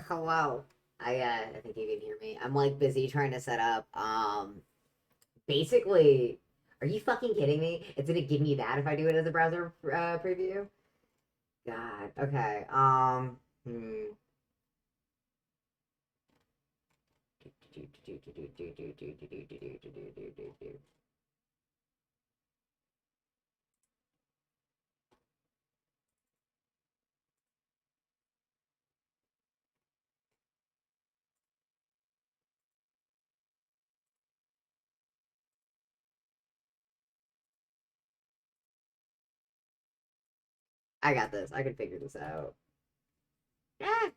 Hello. I think you can hear me. I'm like busy trying to set up. Basically, are you fucking kidding me? It's gonna give me that if I do it as a browser preview. God. Okay. Hmm. I got this. I can figure this out. Ah,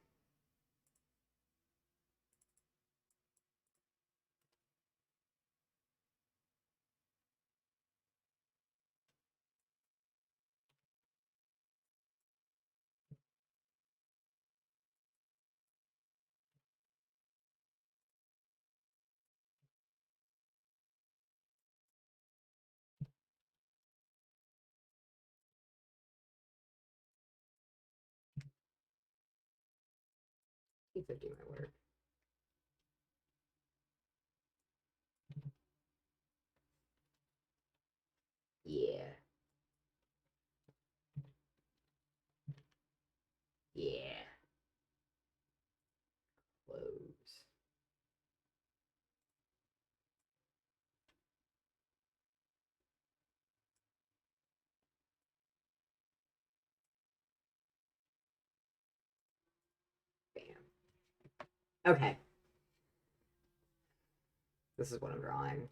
E50 might work. Yeah. Yeah. Close. Bam. Okay. This is what I'm drawing.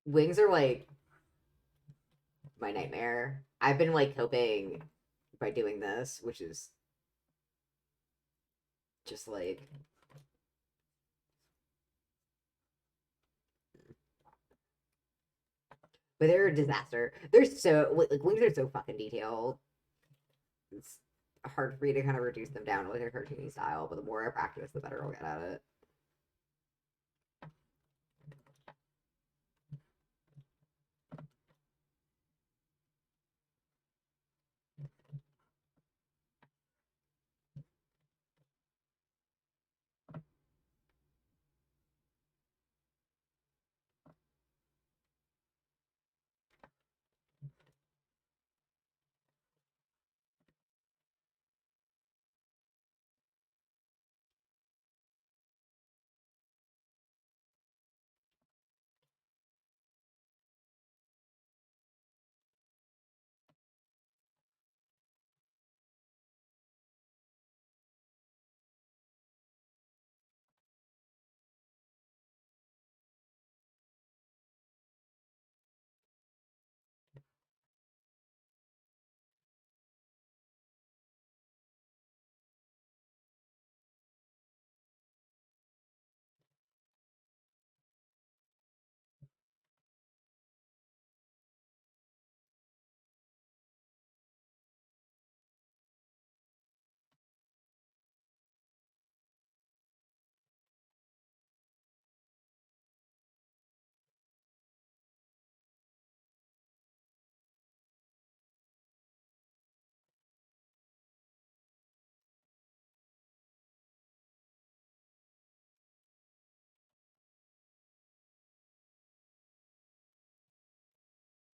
Wings are like my nightmare. I've been like coping by doing this, which is just like, but they're a disaster. They're so like wings are so fucking detailed. It's hard for me to kind of reduce them down to like a cartoony style, but the more I practice, the better I'll get at it.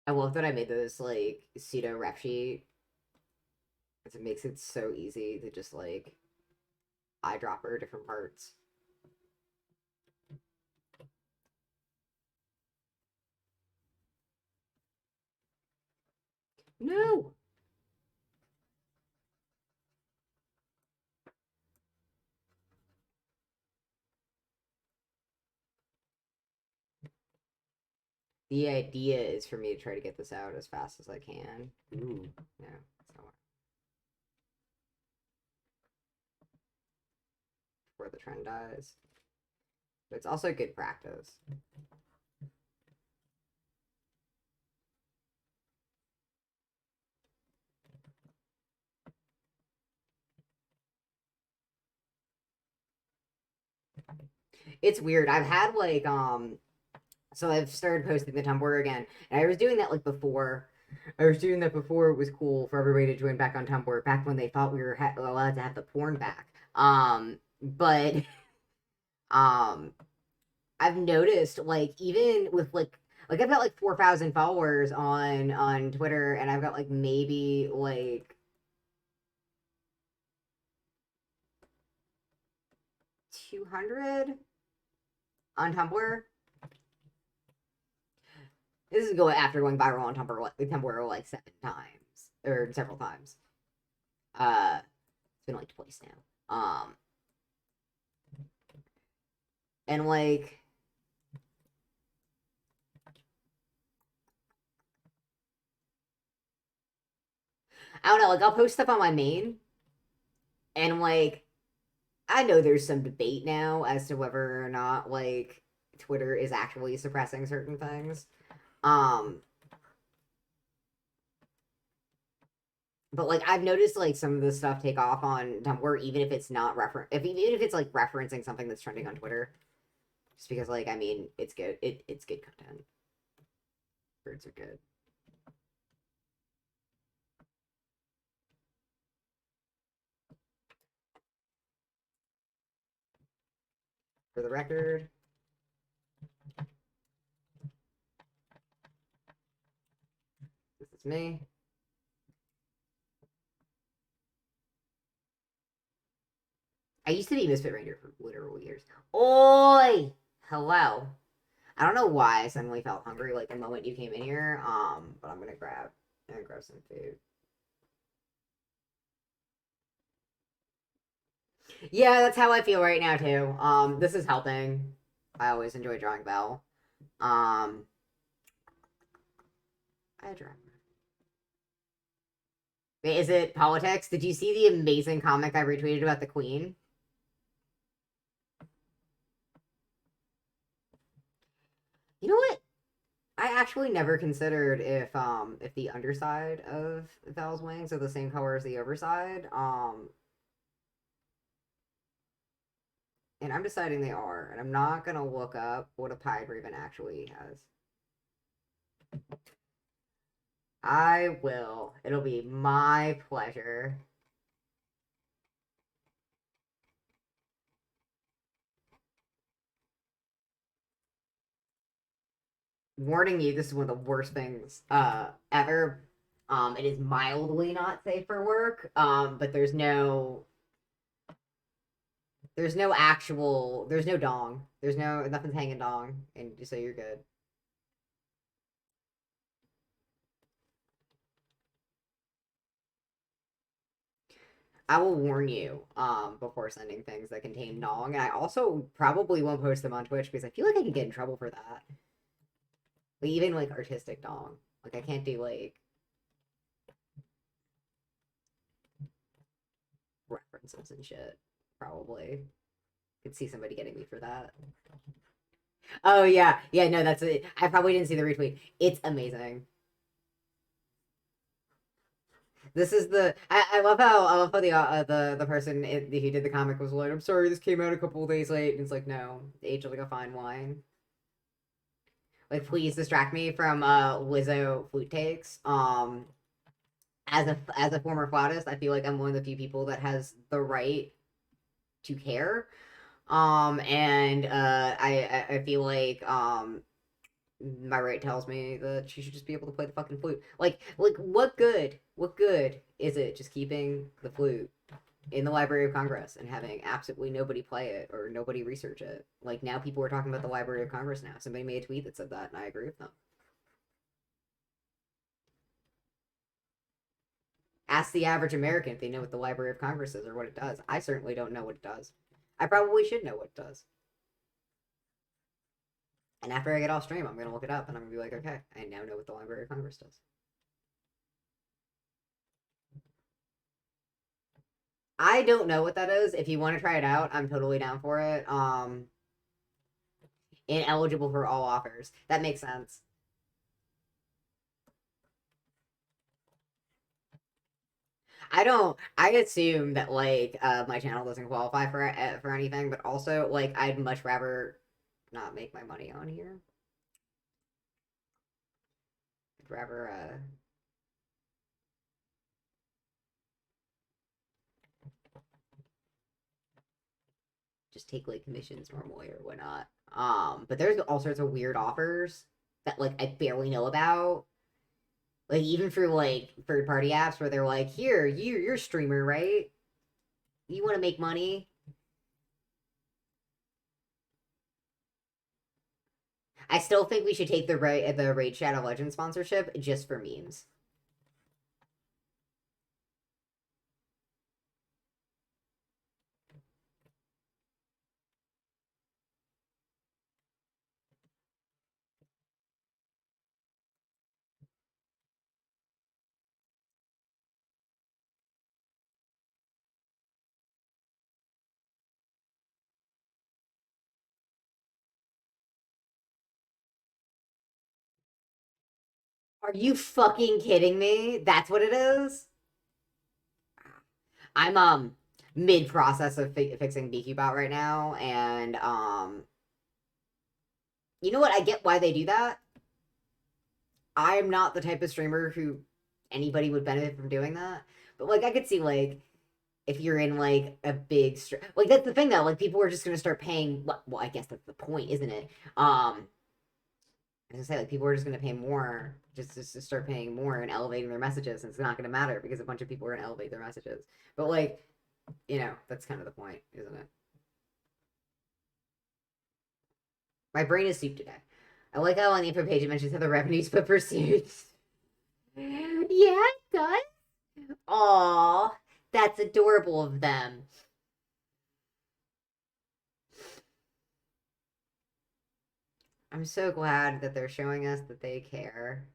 I love that I made those like pseudo rep sheet. It makes it so easy to just like eyedropper different parts. No. The idea is for me to try to get this out as fast as I can. Ooh, no, that's not where the trend dies. But it's also good practice. It's weird. I've had like so I've started posting the Tumblr again. And I was doing that like before. I was doing that before it was cool for everybody to join back on Tumblr, back when they thought we were allowed to have the porn back. But um I've noticed like even with like I've got like 4,000 followers on Twitter, and I've got like maybe like 200 on Tumblr. This is going after going viral on Tumblr like 7 times or several times. It's been like twice now. And like I don't know, like I'll post stuff on my main, and like I know there's some debate now as to whether or not like Twitter is actually suppressing certain things. Um, but like I've noticed like some of the stuff take off on Tumblr, even if it's not even if it's like referencing something that's trending on Twitter, just because like I mean it's good, it's good content. Birds are good. For the record, this is me. I used to be Misfit Ranger for literal years. Oi! Hello. I don't know why I suddenly felt hungry like the moment you came in here. But I'm gonna grab some food. Yeah, that's how I feel right now too. This is helping. I always enjoy drawing Vell. Um, I draw. Wait, is it politics? Did you see the amazing comic I retweeted about the Queen? You know what? I actually never considered if the underside of Vell's wings are the same color as the overside. And I'm deciding they are, and I'm not gonna look up what a pied raven actually has. I will. It'll be my pleasure. Warning you, this is one of the worst things ever. It is mildly not safe for work. But there's no dong. Nothing's hanging dong, and just so you're good. I will warn you before sending things that contain dong, and I also probably won't post them on Twitch because I feel like I can get in trouble for that. Like even like artistic dong. Like I can't do like references and shit. Probably. Could see somebody getting me for that. Oh yeah. Yeah, no, that's it. I probably didn't see the retweet. It's amazing. This is I love how the person who did the comic was like, I'm sorry this came out a couple of days late, and it's like, no, age like a fine wine. Like please distract me from Lizzo flute takes. As a former flautist, I feel like I'm one of the few people that has the right to care. And I feel like My rate tells me that she should just be able to play the fucking flute. Like what good? What good is it just keeping the flute in the Library of Congress and having absolutely nobody play it or nobody research it? Like now people are talking about the Library of Congress now. Somebody made a tweet that said that, and I agree with them. Ask the average American if they know what the Library of Congress is or what it does. I certainly don't know what it does. I probably should know what it does. And after I get off stream, I'm gonna look it up and I'm gonna be like, okay, I now know what the Library of Congress does. I don't know what that is. If you want to try it out, I'm totally down for it. Ineligible for all offers. That makes sense. I don't. I assume that like my channel doesn't qualify for anything, but also like I'd much rather not make my money on here. I'd rather just take like commissions normally or whatnot. But there's all sorts of weird offers that like I barely know about. Like even through like third party apps where they're like, here, you're a streamer, right? You want to make money? I still think we should take the Raid Shadow Legends sponsorship just for memes. Are you fucking kidding me? That's what it is? I'm mid process of fixing BQBot right now, and you know what? I get why they do that. I'm not the type of streamer who anybody would benefit from doing that, but like I could see like if you're in like a big like that's the thing though, like people are just gonna start paying. Well, I guess that's the point, isn't it? As I say, like people are just gonna pay more just to start paying more and elevating their messages, and it's not gonna matter because a bunch of people are gonna elevate their messages. But like, that's kind of the point, isn't it? My brain is soup today. I like how on the info page it mentions how the revenues for pursuits. Yeah, it does. Aw, that's adorable of them. I'm so glad that they're showing us that they care.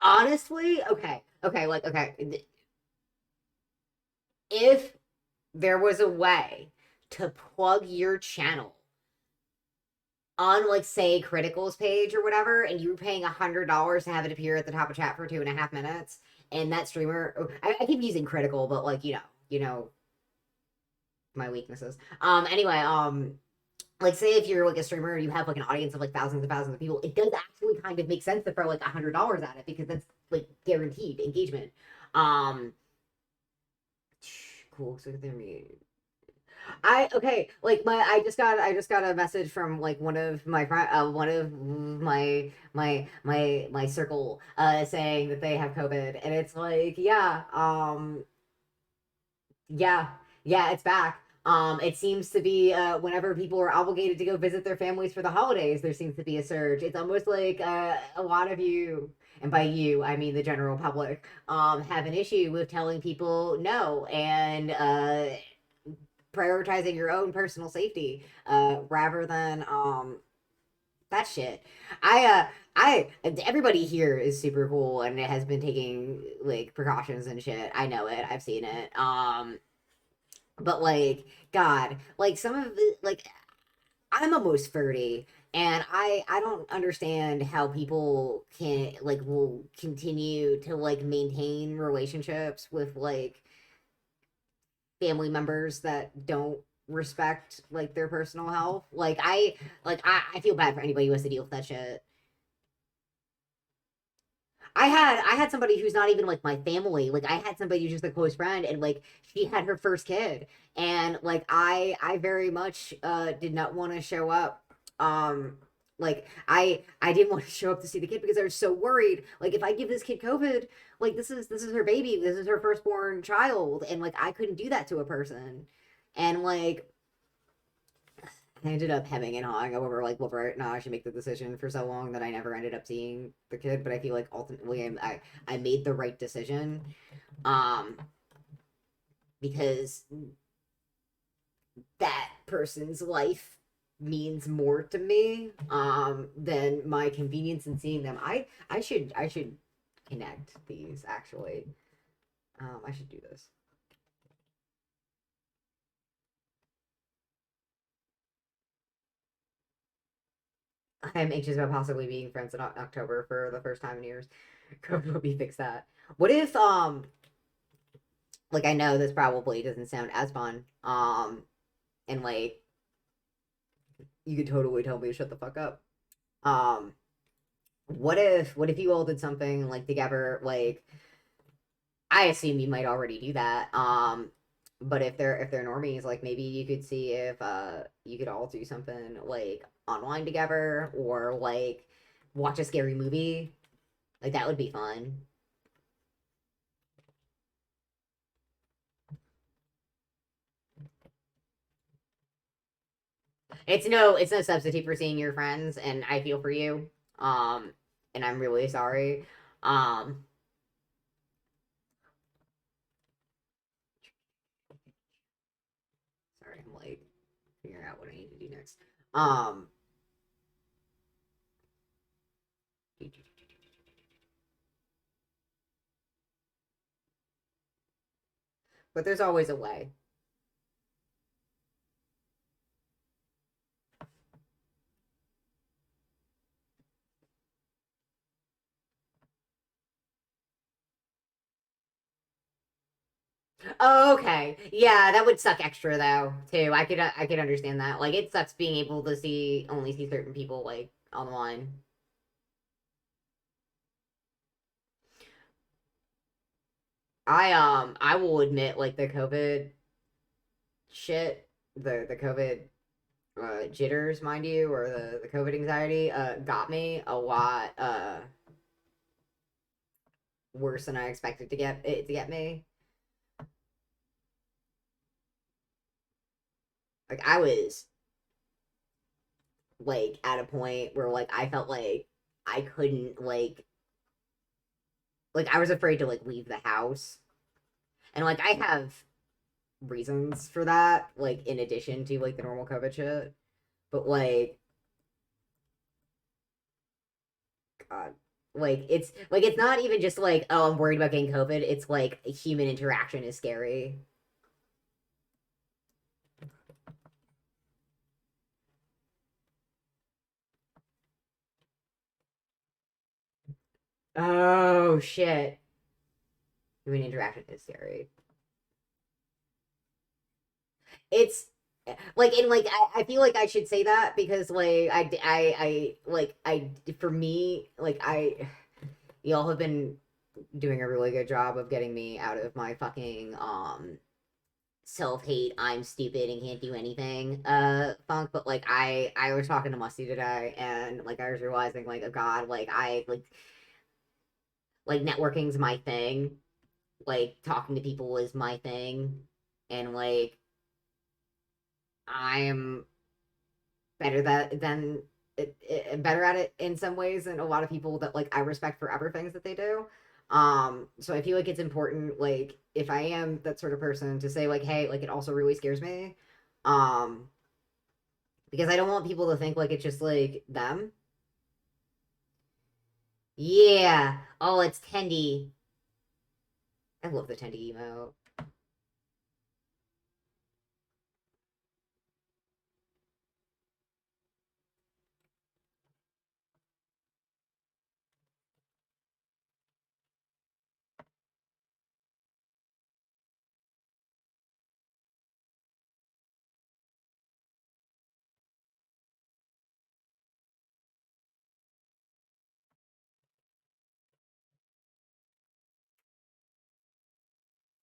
Honestly, okay. If there was a way to plug your channel on like say Critical's page or whatever, and you were paying $100 to have it appear at the top of chat for 2.5 minutes, and that streamer, I keep using Critical, but like my weaknesses. Anyway, like say if you're like a streamer and you have like an audience of like thousands and thousands of people, it does actually kind of make sense to throw like $100 at it because that's like guaranteed engagement. Um, cool. So there me. like I just got a message from like one of my friend one of my circle saying that they have COVID, and it's like, yeah, yeah, yeah, it's back. It seems to be whenever people are obligated to go visit their families for the holidays, there seems to be a surge. It's almost like a lot of you, and by you I mean the general public, have an issue with telling people no, and prioritizing your own personal safety rather than that shit. I everybody here is super cool and it has been taking like precautions and shit. I know it. I've seen it. But like, God, like some of the, like, I'm almost 30, and I don't understand how people can like will continue to like maintain relationships with like family members that don't respect like their personal health. I feel bad for anybody who has to deal with that shit. I had somebody who's not even like my family. Like I had somebody who's just a close friend, and like she had her first kid, and like I very much did not want to show up. I didn't want to show up to see the kid because I was so worried. Like if I give this kid COVID, like this is her baby, this is her firstborn child, and like I couldn't do that to a person, and like I ended up hemming and hawing over like whether or not I should make the decision for so long that I never ended up seeing the kid. But I feel like ultimately I made the right decision, um, because that person's life means more to me than my convenience in seeing them. I should connect these actually. I should do this. I'm anxious about possibly being friends in October for the first time in years. Could help me fix that. What if like I know this probably doesn't sound as fun. And like you could totally tell me to shut the fuck up. Um what if you all did something like together, like I assume you might already do that. But if they're normies, like maybe you could see if you could all do something like online together, or like watch a scary movie. Like that would be fun. It's no substitute for seeing your friends, and I feel for you. And I'm really sorry. Um, sorry, I'm like figuring out what I need to do next. Um, but there's always a way. Oh, okay. Yeah, that would suck extra though, too. I could understand that. Like it sucks being able to see only see certain people like online. I will admit like the COVID shit, the COVID jitters, mind you, or the COVID anxiety got me a lot worse than I expected to get it to get me. Like I was like at a point where like I felt like I couldn't like I was afraid to like leave the house. And like I have reasons for that, like in addition to like the normal COVID shit. But God, like it's not even just like, oh, I'm worried about getting COVID. It's like human interaction is scary. Oh shit. Human interaction is scary. It's like, and like I feel like I should say that because like I for me like I y'all have been doing a really good job of getting me out of my fucking self-hate, I'm stupid and can't do anything funk, but like I was talking to Musty today, and like I was realizing like, oh god, like I like networking's my thing, like talking to people is my thing, and like I'm better that than better at it in some ways than a lot of people that like I respect for other things that they do. So I feel like it's important, like if I am that sort of person, to say like, hey, like it also really scares me. Um, because I don't want people to think like it's just like them. Yeah. Oh, it's Tendy. I love the Tendy emo.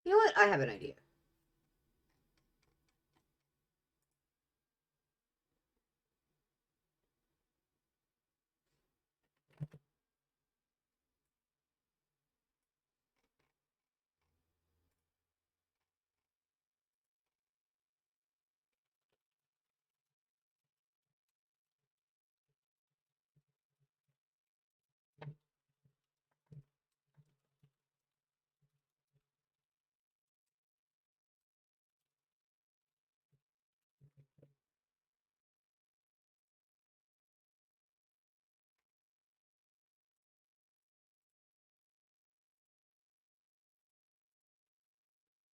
You know what? I have an idea.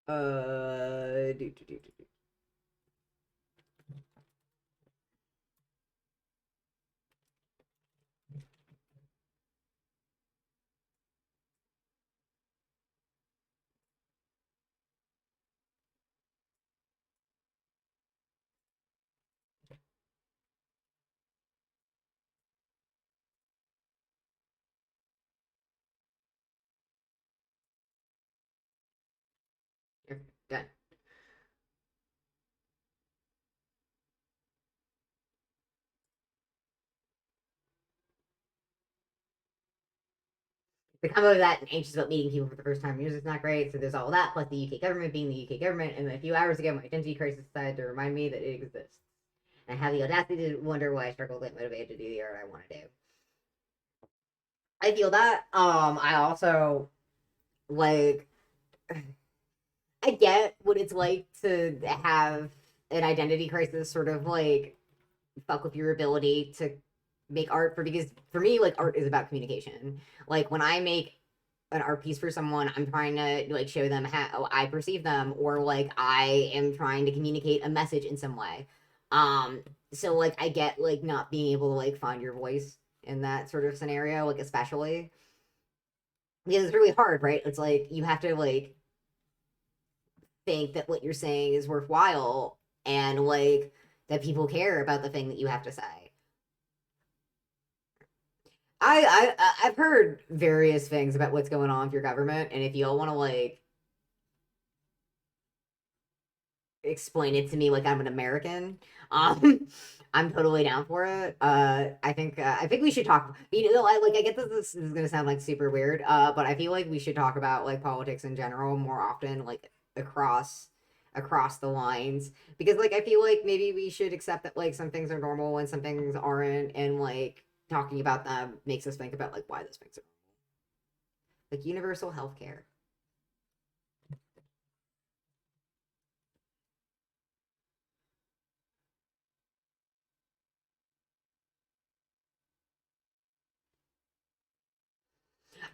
Do. Here, done. The combo of that and anxious about meeting people for the first time music's not great, so there's all that, plus the UK government being the UK government, and a few hours ago my identity crisis decided to remind me that it exists. And I have the audacity to wonder why I struggle to get motivated to do the art I want to do. I feel that. I also like I get what it's like to have an identity crisis sort of like fuck with your ability to make art, for because for me like art is about communication. Like when I make an art piece for someone, I'm trying to like show them how I perceive them, or like I am trying to communicate a message in some way. Um, so like I get like not being able to like find your voice in that sort of scenario, like especially because it's really hard, right? It's like you have to like think that what you're saying is worthwhile, and like that people care about the thing that you have to say. I've heard various things about what's going on with your government, and if y'all want to like explain it to me like I'm an American, um, I'm totally down for it. I think we should talk. You know, I get that this is gonna sound like super weird, but I feel like we should talk about like politics in general more often, like across the lines, because like I feel like maybe we should accept that like some things are normal and some things aren't, and like talking about them makes us think about like why those things are like universal health care.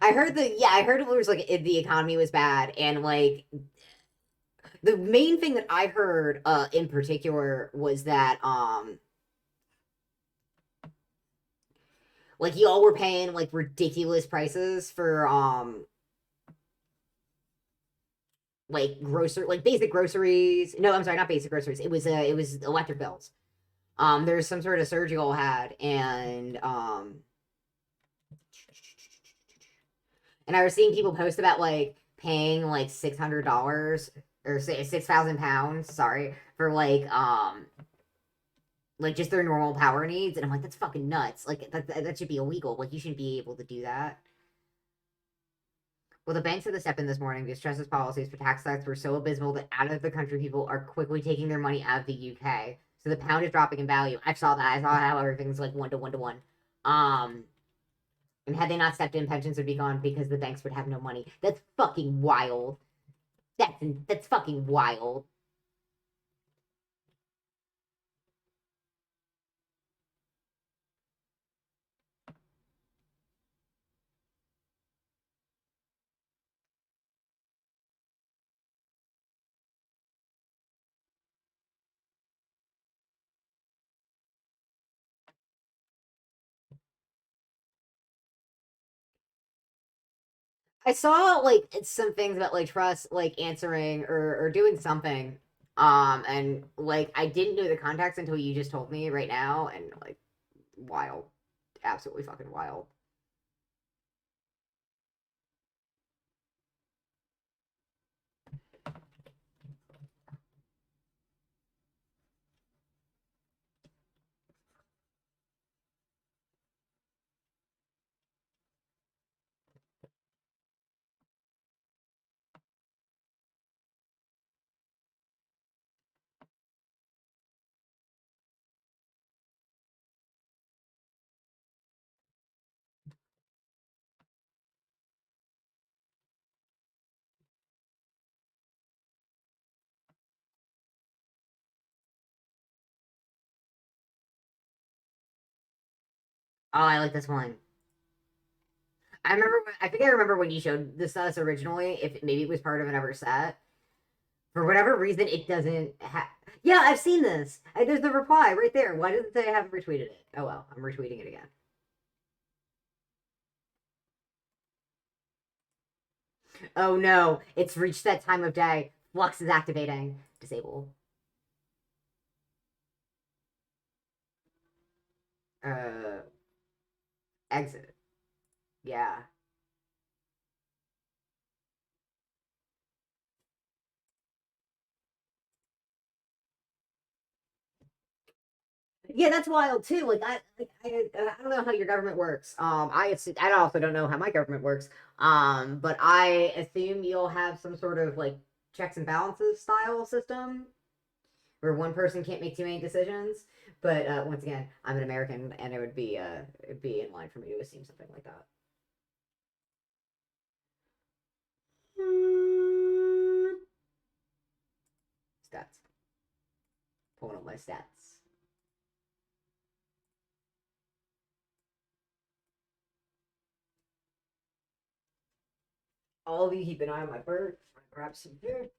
I heard it was like the economy was bad, and like the main thing that I heard in particular was that like y'all were paying like ridiculous prices for like like basic groceries. No, I'm sorry, not basic groceries. It was electric bills. There's some sort of surge y'all had, and I was seeing people post about like paying like $600 or say 6,000 pounds. Sorry for like just their normal power needs, and I'm like, that's fucking nuts. Like that should be illegal. Like you shouldn't be able to do that. Well, the banks had to step in this morning because Truss's policies for tax cuts were so abysmal that out of the country people are quickly taking their money out of the UK. So the pound is dropping in value. I saw that. I saw how everything's like 1 to 1 to 1. Um, and had they not stepped in, pensions would be gone because the banks would have no money. That's fucking wild. That's fucking wild. I saw like some things about like Truss like answering or doing something. And like I didn't know the context until you just told me right now, and like wild. Absolutely fucking wild. Oh, I like this one. I remember. I think I remember when you showed this to us originally. If maybe it was part of another set. For whatever reason, it doesn't have. Yeah, I've seen this. There's the reply right there. Why does it say I haven't retweeted it? Oh well, I'm retweeting it again. Oh no, it's reached that time of day. Flux is activating. Disable. Uh, exit. Yeah. Yeah, that's wild too. I don't know how your government works. I also don't know how my government works. But I assume you'll have some sort of like checks and balances style system where one person can't make too many decisions. But once again, I'm an American, and it'd be in line for me to assume something like that. Stats. Pulling up my stats. All of you keep an eye on my bird. Grab some food.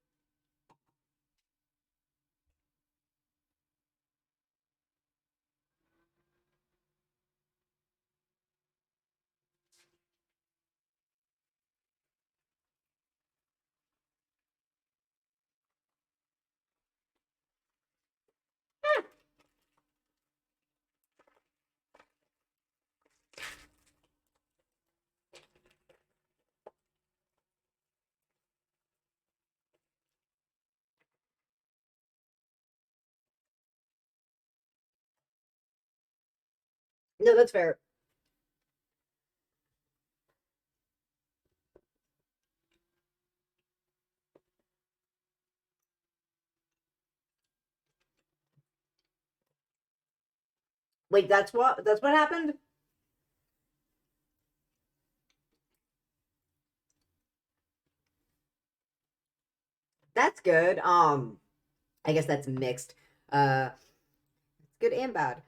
No, that's fair. Wait, that's what happened. That's good. I guess that's mixed. It's good and bad.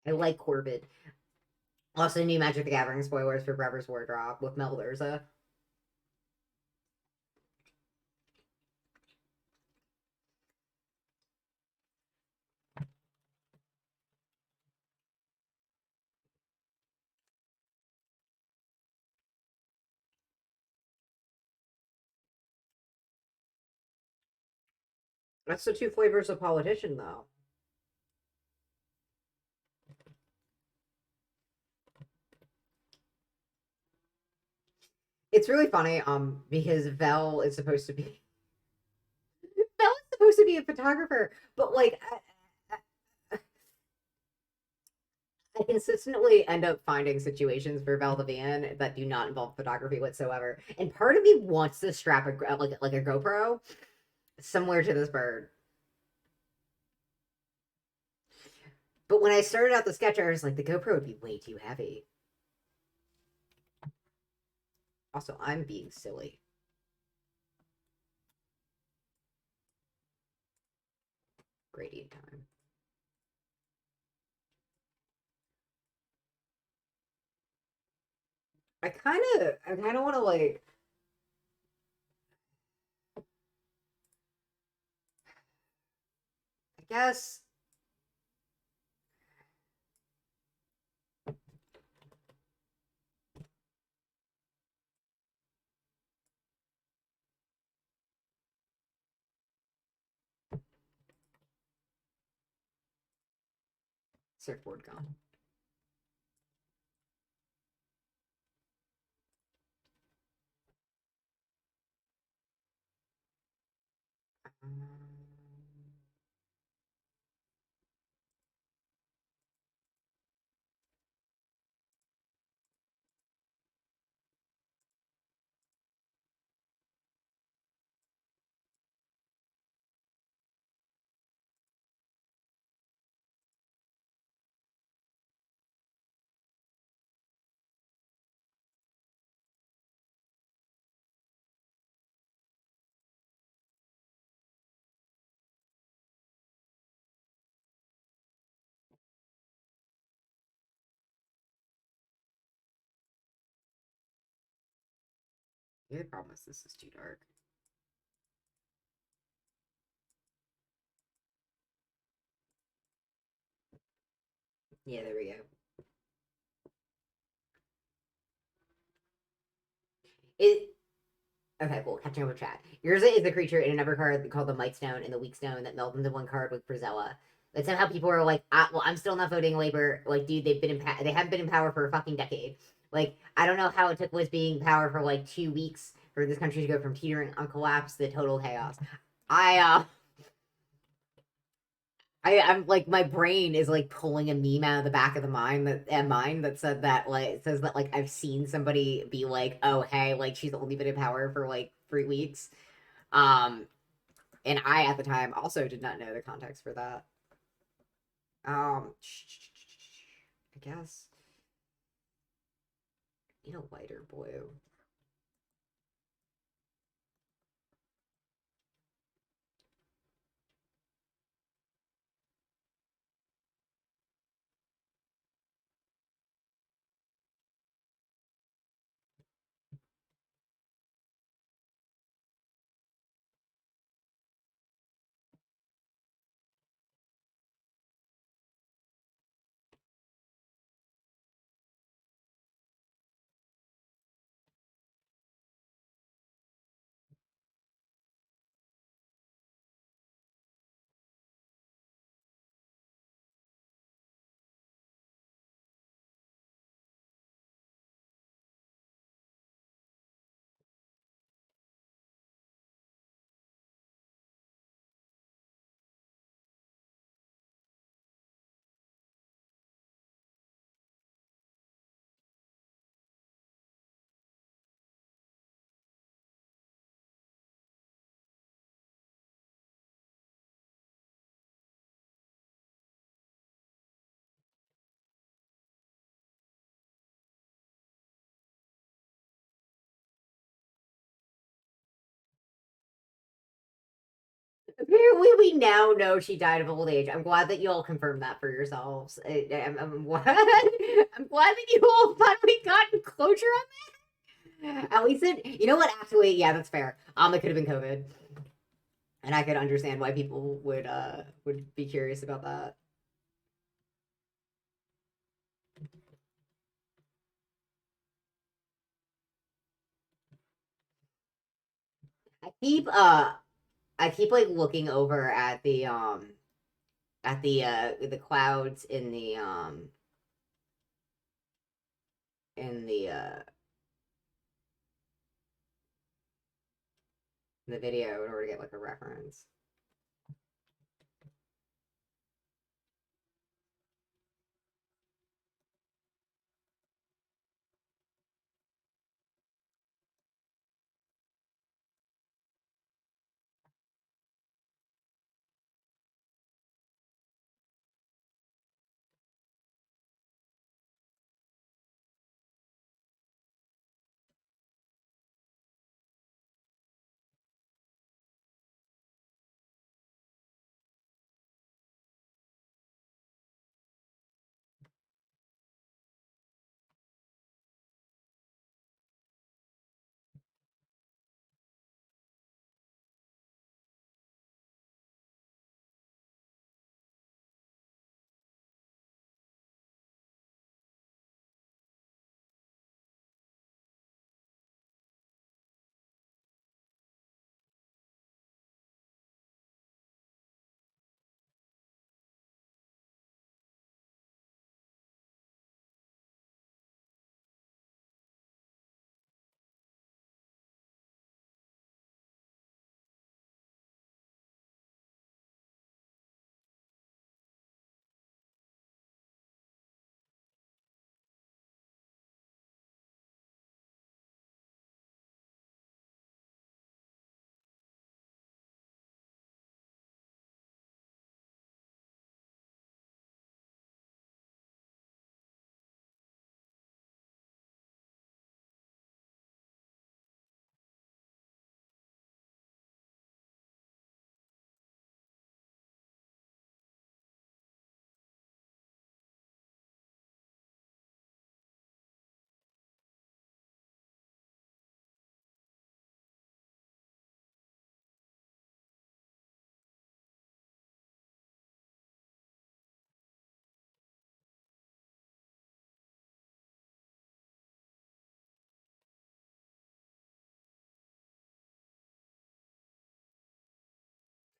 I like Corbett. Also, new Magic the Gathering spoilers for Brever's War drop with Melderza. That's the two flavors of politician, though. It's really funny, because Vell is supposed to be Vell is supposed to be a photographer, but like I consistently end up finding situations for Val to be in that do not involve photography whatsoever. And part of me wants to strap like a GoPro somewhere to this bird. But when I started out the sketch, I was like, the GoPro would be way too heavy. Also, I'm being silly. Gradient time. I kind of want to like. I guess surfboard gone. The problem is this is too dark. Yeah, there we go. It Okay, cool. Catching up with chat. Urza is the creature in another card called the Might Stone and the Weak Stone that meld into one card with Brazella. But somehow people are like, well, I'm still not voting Labor. Like, dude, they haven't been in power for a fucking decade. Like, I don't know how it took was being in power for like 2 weeks for this country to go from teetering on collapse to total chaos. I I'm like my brain is like pulling a meme out of the back of the mind that said that like it says that like I've seen somebody be like, oh hey, like she's only been in power for like 3 weeks. Um, and I at the time also did not know the context for that. I guess need a lighter blue. Apparently, we now know she died of old age. I'm glad that you all confirmed that for yourselves. I'm glad. I'm glad that you all finally got closure on that. At least you know what? Actually, yeah, that's fair. It could have been COVID, and I could understand why people would be curious about that. I keep I keep like looking over at the clouds in the video in order to get like a reference.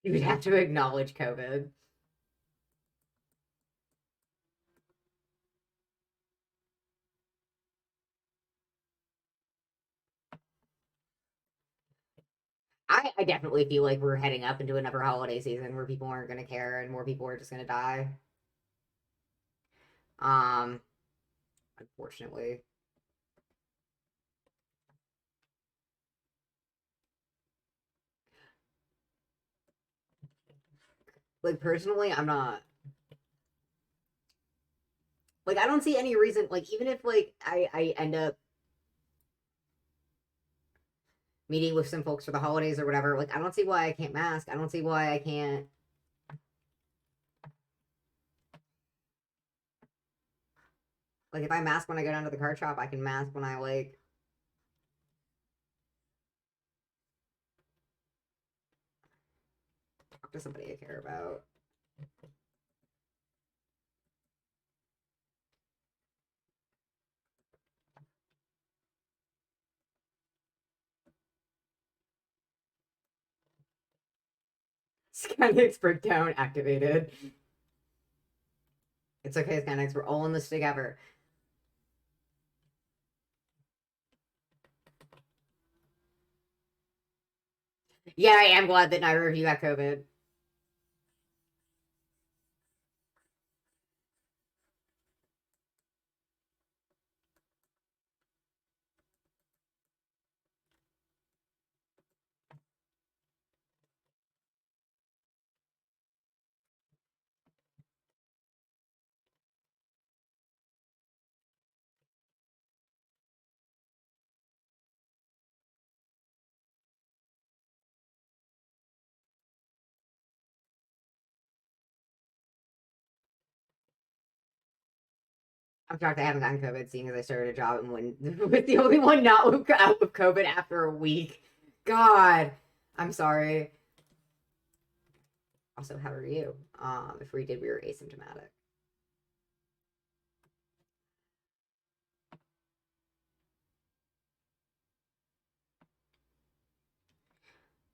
You would have to acknowledge COVID. I definitely feel like we're heading up into another holiday season where people aren't going to care and more people are just going to die. Um, Unfortunately. Like personally, I'm not like I don't see any reason like even if like I end up meeting with some folks for the holidays or whatever, like I don't see why I can't mask. I don't see why I can't like if I mask when I go down to the card shop, I can mask when I like talk to somebody I care about. Skynex breakdown activated. It's okay, Skynex. We're all in this together. Yeah, I am glad that neither of you got COVID. I'm shocked I haven't gotten COVID, seeing as I started a job and when with the only one not out with COVID after a week. God, I'm sorry. Also, how are you? If we did, we were asymptomatic.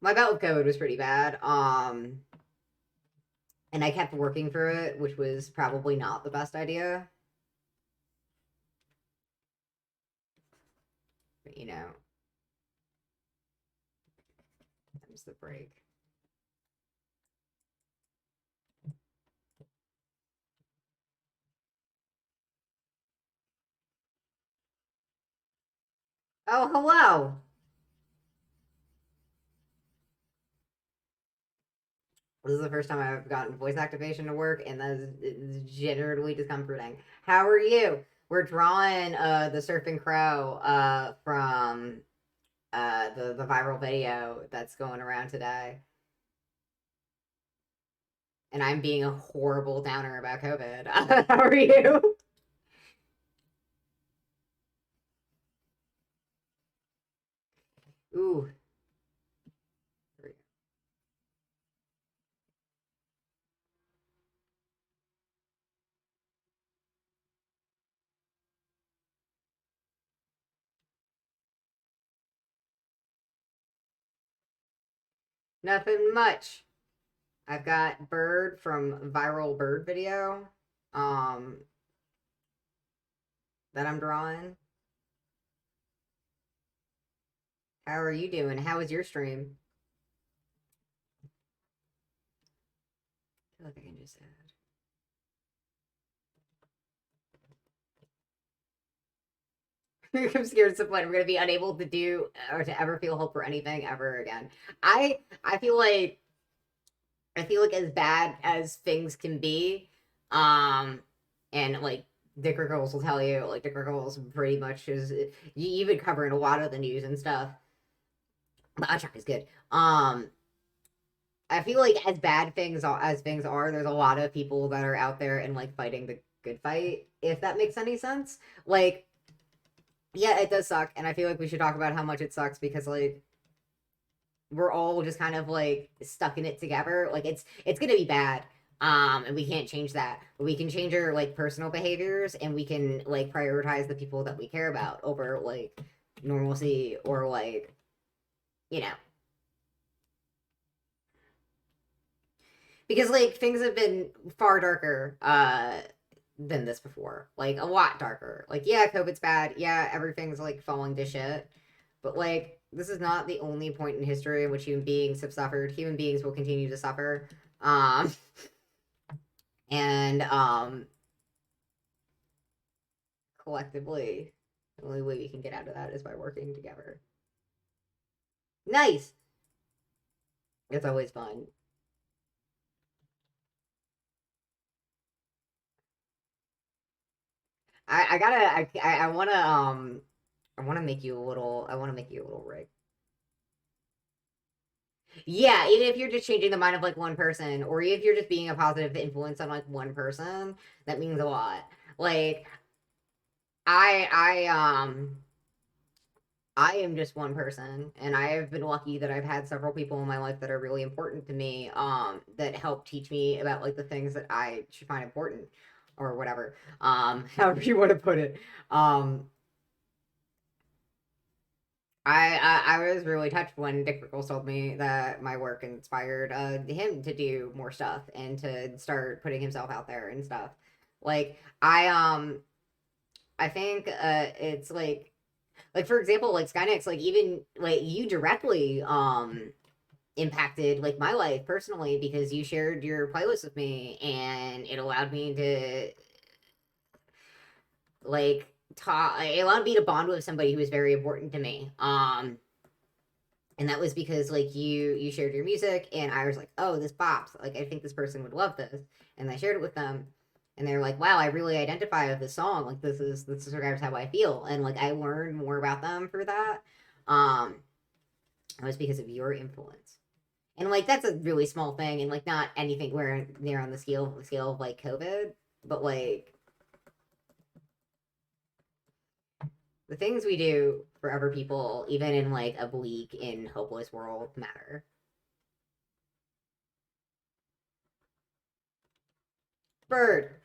My bout with COVID was pretty bad. And I kept working through it, which was probably not the best idea. But, you know, that was the break. Oh, hello. This is the first time I've gotten voice activation to work, and that is generally discomforting. How are you? We're drawing the surfing crow from the viral video that's going around today. And I'm being a horrible downer about COVID. How are you? Ooh. Nothing much. I've got bird from viral bird video um that I'm drawing. How are you doing? How was your stream? I feel like I can just add. I'm scared to the point I'm gonna be unable to do or to ever feel hope for anything ever again. I feel like as bad as things can be, um, and like Dicker Girls will tell you, like Dicker Girls pretty much is you've been covering a lot of the news and stuff. But Chuck is good. I feel like as things are, there's a lot of people that are out there and like fighting the good fight, if that makes any sense. Like, yeah, it does suck, and I feel like we should talk about how much it sucks because like we're all just kind of like stuck in it together. Like it's gonna be bad. And we can't change that. But we can change our like personal behaviors and we can like prioritize the people that we care about over like normalcy or like, you know. Because like things have been far darker than this before. Like a lot darker. Like yeah, COVID's bad. Yeah, everything's like falling to shit. But like this is not the only point in history in which human beings have suffered. Human beings will continue to suffer. Um and collectively the only way we can get out of that is by working together. Nice. It's always fun. I gotta I wanna I wanna make you a little rig. Yeah, even if you're just changing the mind of like one person, or if you're just being a positive influence on like one person, that means a lot. Like I I um I am just one person, and I have been lucky that I've had several people in my life that are really important to me, that help teach me about like the things that I should find important or whatever. However you want to put it. Um, I was really touched when Dick Rickles told me that my work inspired him to do more stuff and to start putting himself out there and stuff. Like I think it's like for example like Skynex like even like you directly impacted like my life personally because you shared your playlist with me and it allowed me to like talk it allowed me to bond with somebody who was very important to me and that was because like you shared your music and I was like oh this bops like I think this person would love this and I shared it with them and they're like wow I really identify with this song like this is how I feel and like I learned more about them for that um it was because of your influence and like that's a really small thing and like not anything where near on the scale of like COVID but like the things we do for other people even in like a bleak and hopeless world matter. Bird.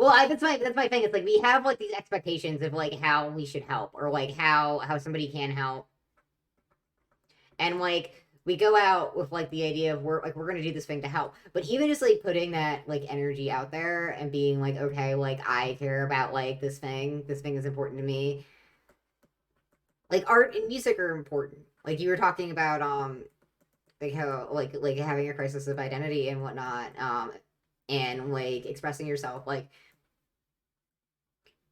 Well, that's my thing. It's like we have like these expectations of like how we should help or like how somebody can help, and like we go out with like the idea of we're gonna do this thing to help. But even just like putting that like energy out there and being like, okay, like I care about like this thing is important to me. Like art and music are important. Like you were talking about like how like having a crisis of identity and whatnot, and like expressing yourself like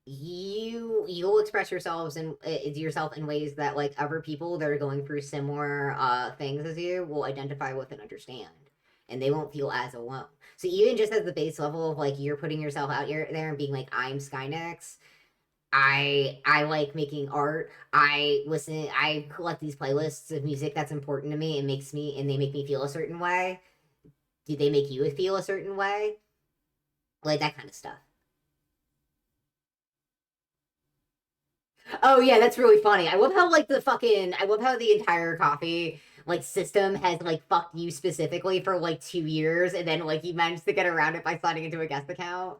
you'll express yourself in ways that like other people that are going through similar things as you will identify with and understand, and they won't feel as alone. So even just at the base level of like you're putting yourself out there and being like, I'm Skynex, I like making art, I collect these playlists of music that's important to me and they make me feel a certain way. Do they make you feel a certain way? Like that kind of stuff. Oh yeah, that's really funny. I love how the entire coffee like system has like fucked you specifically for like 2 years, and then like you managed to get around it by signing into a guest account.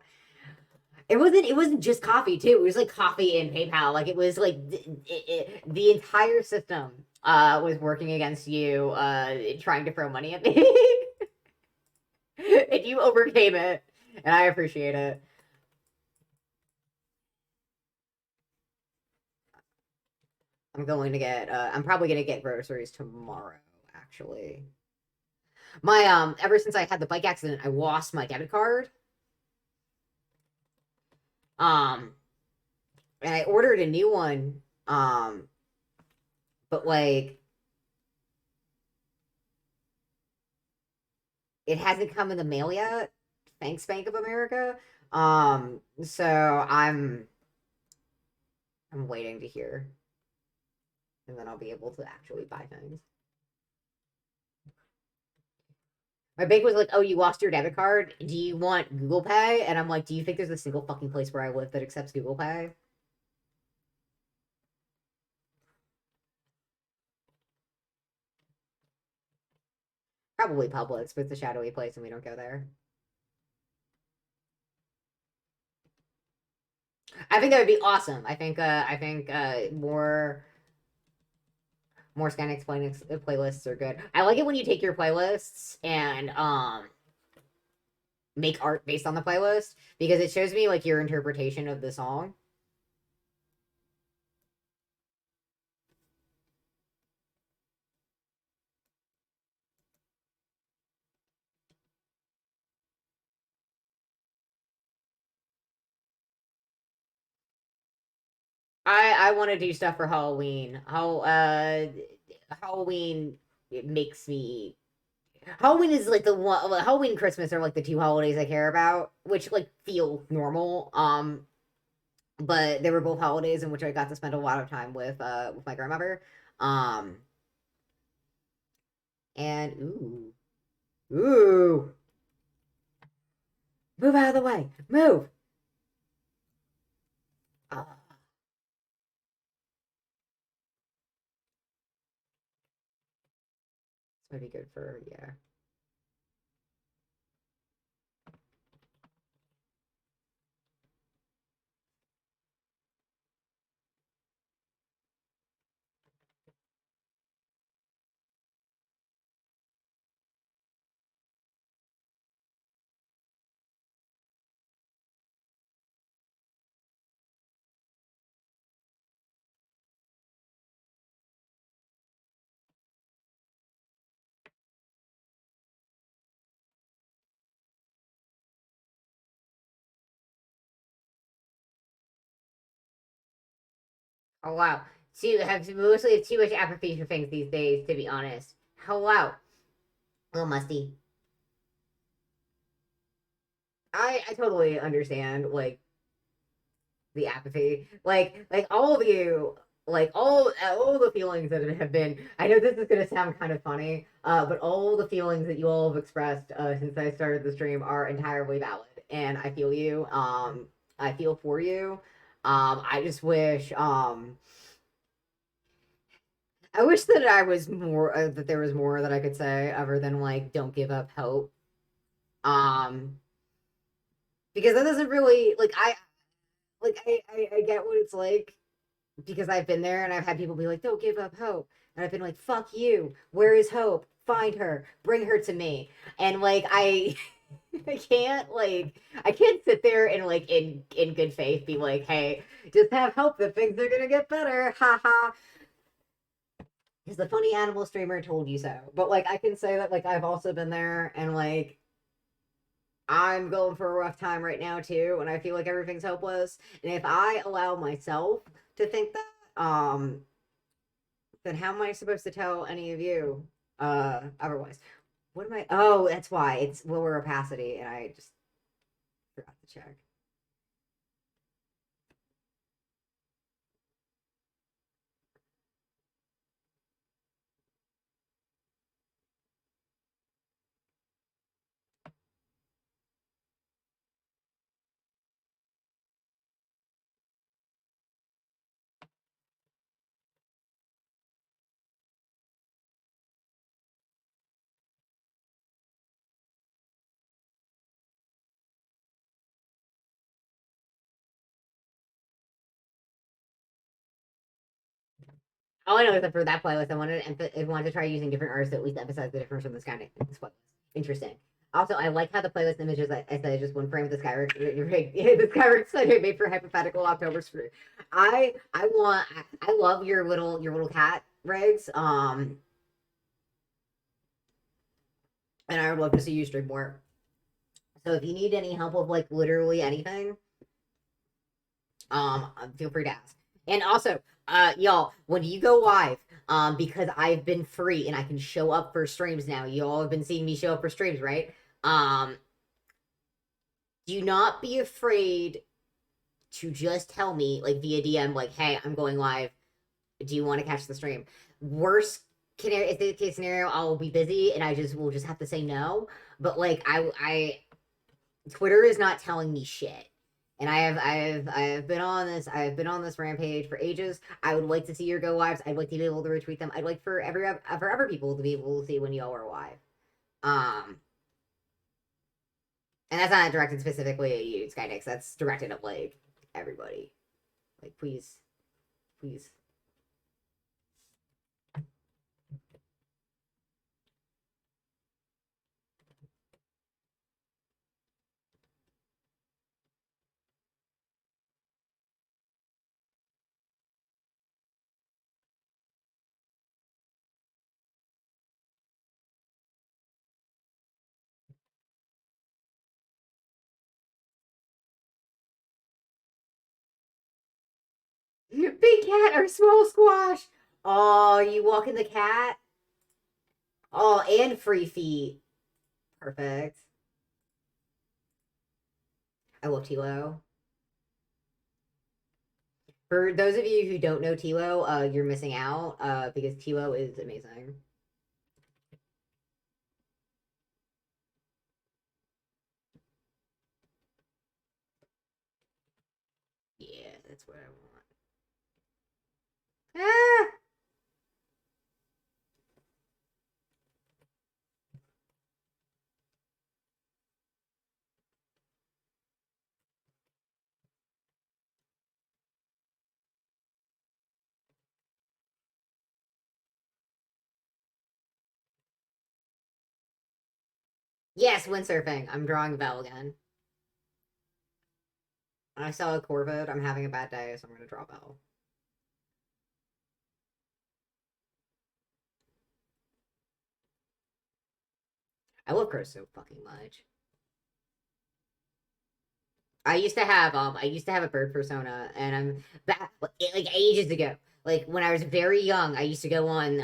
It wasn't just coffee too. It was like coffee and PayPal. Like it was like the entire system was working against you, trying to throw money at me. And you overcame it, and I appreciate it. I'm probably gonna get groceries tomorrow, actually. My ever since I had the bike accident, I lost my debit card. Um, and I ordered a new one. But like it hasn't come in the mail yet. Thanks, Bank of America. So I'm waiting to hear, and then I'll be able to actually buy things. My bank was like, "Oh, you lost your debit card. Do you want Google Pay?" And I'm like, "Do you think there's a single fucking place where I live that accepts Google Pay?" Probably Publix, but it's a shadowy place and we don't go there. I think that would be awesome. I think more Skynex playlists are good. I like it when you take your playlists and make art based on the playlist because it shows me like your interpretation of the song. I want to do stuff for Halloween. Halloween it makes me Halloween is like the one Halloween and Christmas are like the two holidays I care about, which like feel normal. But they were both holidays in which I got to spend a lot of time with my grandmother. Um and ooh, move out of the way. Move. Uh, it's gonna be good for yeah. Oh wow. Mostly have too much apathy for things these days, to be honest. Oh wow. A little musty. I totally understand like the apathy. Like all of you like all the feelings that have been I know this is gonna sound kind of funny, but all the feelings that you all have expressed since I started the stream are entirely valid. And I feel you. I feel for you. I just wish I wish that I was more that there was more that I could say other than like don't give up hope. Um because that doesn't really I get what it's like because I've been there and I've had people be like, "Don't give up hope," and I've been like, "Fuck you! Where is hope? Find her, bring her to me." And like I can't sit there and like in good faith be like, "Hey, just have hope that things are gonna get better." Ha ha. Because the funny animal streamer told you so. But like I can say that like I've also been there and like I'm going for a rough time right now too, and I feel like everything's hopeless. And if I allow myself to think that, then how am I supposed to tell any of you otherwise? What am I? Oh, that's why it's lower opacity, and I just forgot to check. All I know is that for that playlist, I wanted to try using different artists to at least emphasize the difference from the sky. This playlist. Interesting. Also, I like how the playlist images I said just one frame of the Skyrim the Skyrim study made for hypothetical October spree. I love your little cat regs. And I would love to see you stream more. So if you need any help with like literally anything, feel free to ask. And also, y'all, when you go live, because I've been free and I can show up for streams now. You all have been seeing me show up for streams, right? Um, do not be afraid to just tell me, like via DM, like, hey, I'm going live. Do you want to catch the stream? Worst case scenario, I'll be busy and I just will just have to say no. But like I Twitter is not telling me shit. And I have been on this rampage for ages. I would like to see your go lives. I'd like to be able to retweet them. I'd like for other people to be able to see when y'all are live. Um, and that's not directed specifically at you, Skydix. That's directed at like everybody. Like please, please. Big cat or small squash. Oh, you walk in the cat. Oh, and free feet. Perfect. I love Tilo. For those of you who don't know Tilo, you're missing out because Tilo is amazing. Yeah, that's what I want. Ah! Yes, windsurfing. I'm drawing Vell again. I saw a Corvid. I'm having a bad day, so I'm gonna draw Vell. I love Crow so fucking much. I used to have a bird persona, and I'm back like ages ago. Like when I was very young, I used to go on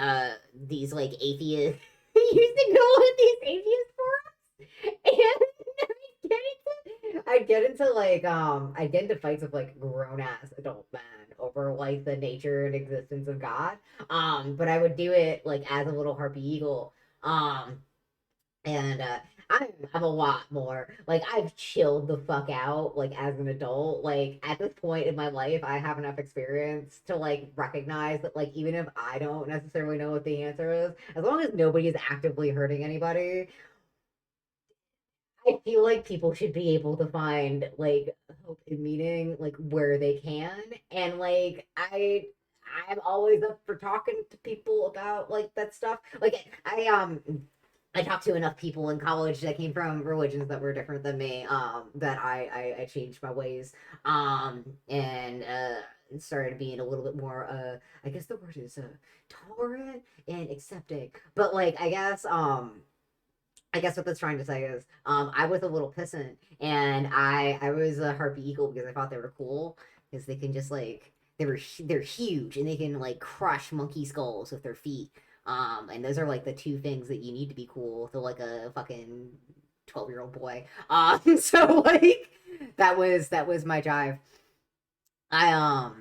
these like atheist. I used to go on these atheist forums, and I'd get into like I'd get into fights with like grown ass adult men over like the nature and existence of God. But I would do it like as a little harpy eagle. And I'm a lot more like I've chilled the fuck out like as an adult. Like at this point in my life, I have enough experience to like recognize that like even if I don't necessarily know what the answer is, as long as nobody is actively hurting anybody, I feel like people should be able to find like hope and meaning like where they can, and like I'm always up for talking to people about like that stuff. Like I talked to enough people in college that came from religions that were different than me, that I changed my ways, and started being a little bit more, I guess the word is tolerant and accepting. But like, I guess what that's trying to say is, I was a little pissant, and I was a harpy eagle because I thought they were cool because they can just like they're huge and they can like crush monkey skulls with their feet. And those are like the two things that you need to be cool to like a fucking 12-year-old boy. So like that was my jive. I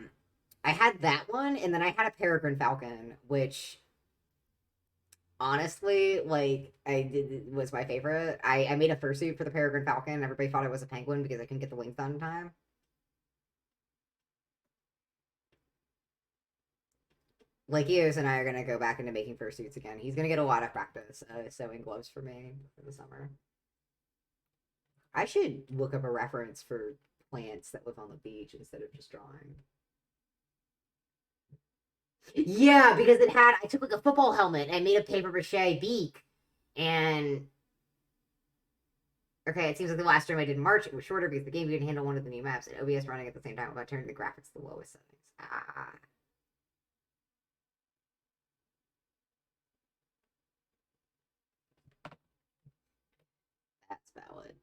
I had that one, and then I had a peregrine falcon, which honestly, like I did was my favorite. I made a fursuit for the peregrine falcon. Everybody thought I was a penguin because I couldn't get the wings done in time. Like Eos and I are gonna go back into making fursuits again. He's gonna get a lot of practice sewing gloves for me for the summer. I should look up a reference for plants that live on the beach instead of just drawing. Yeah, because I took like a football helmet and I made a paper mache beak, and okay, it seems like the last stream I did in March, it was shorter because the game didn't handle one of the new maps, and OBS running at the same time without turning the graphics to the lowest settings. Ah, that's valid.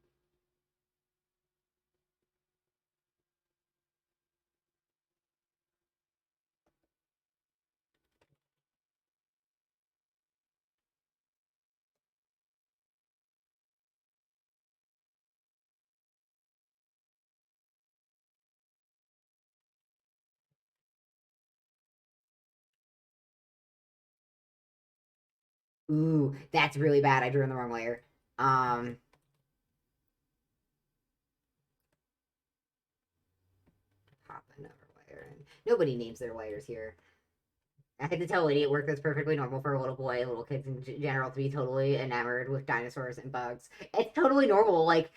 Ooh, that's really bad. I drew in the wrong layer. Um, Pop another layer in. Nobody names their layers here. I had to tell Lady at work that's perfectly normal for a little boy, little kids in general, to be totally enamored with dinosaurs and bugs. It's totally normal. Like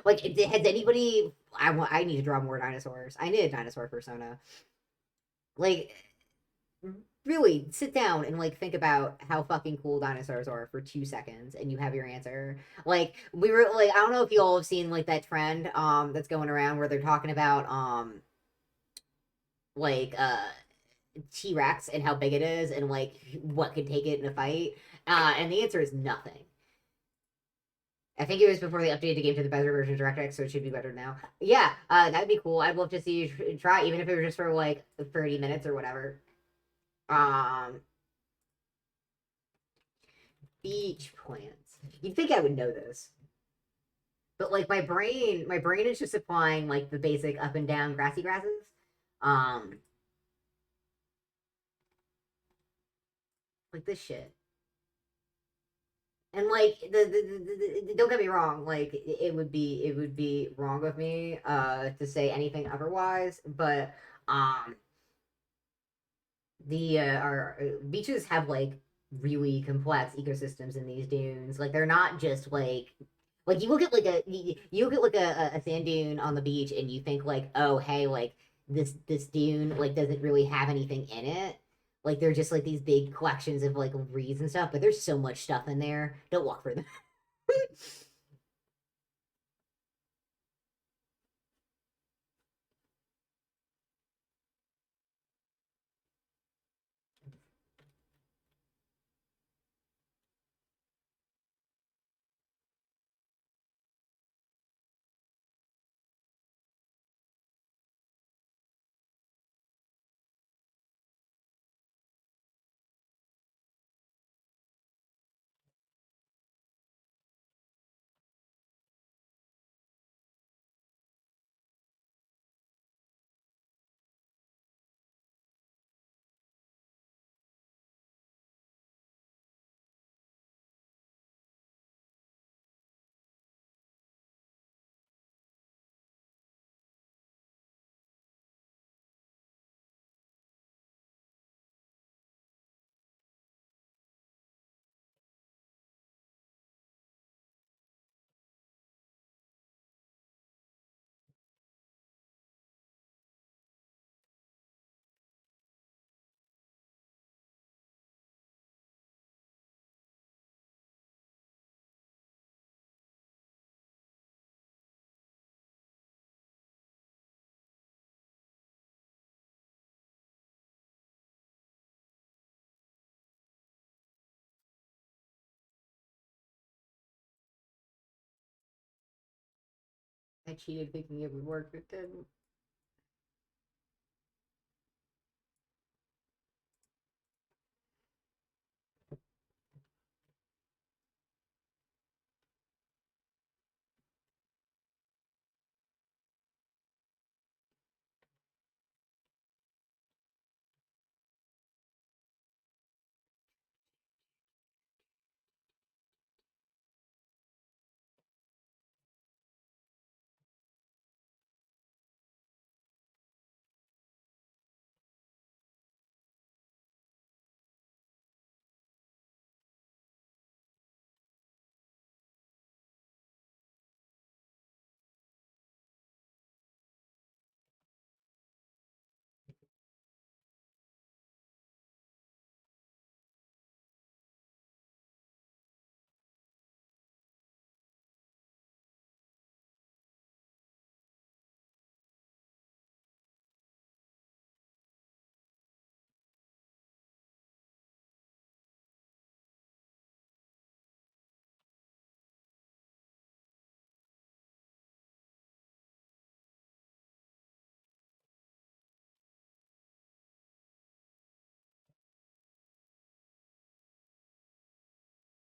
like has anybody? I need to draw more dinosaurs. I need a dinosaur persona. Like really sit down and like think about how fucking cool dinosaurs are for 2 seconds and you have your answer. Like we were like, I don't know if you all have seen like that trend that's going around where they're talking about like T-Rex and how big it is and like what could take it in a fight. And the answer is nothing. I think it was before they updated the game to the better version of DirectX, so it should be better now. Yeah, that'd be cool. I'd love to see you try, even if it was just for like 30 minutes or whatever. Um, Beach plants. You'd think I would know this, but like my brain is just applying like the basic up and down grassy grasses. Um, like this shit. And like don't get me wrong, like it would be wrong of me to say anything otherwise, but um the our beaches have like really complex ecosystems in these dunes. Like they're not just like you look at like you look at like a sand dune on the beach and you think like, oh hey, like this dune like doesn't really have anything in it. Like they're just like these big collections of like reeds and stuff, but there's so much stuff in there. Don't walk for them. I cheated thinking it would work, but it didn't.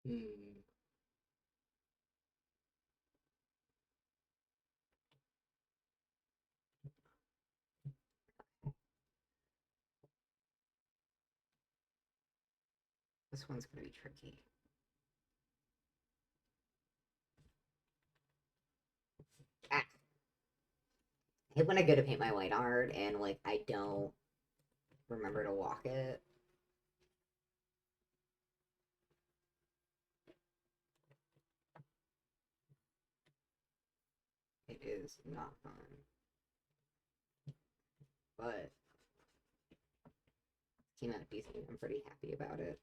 Hmm. This one's gonna be tricky. Ah, I hate when I go to paint my white art and like I don't remember to walk it. It is not fun. But it came out decent. I'm pretty happy about it.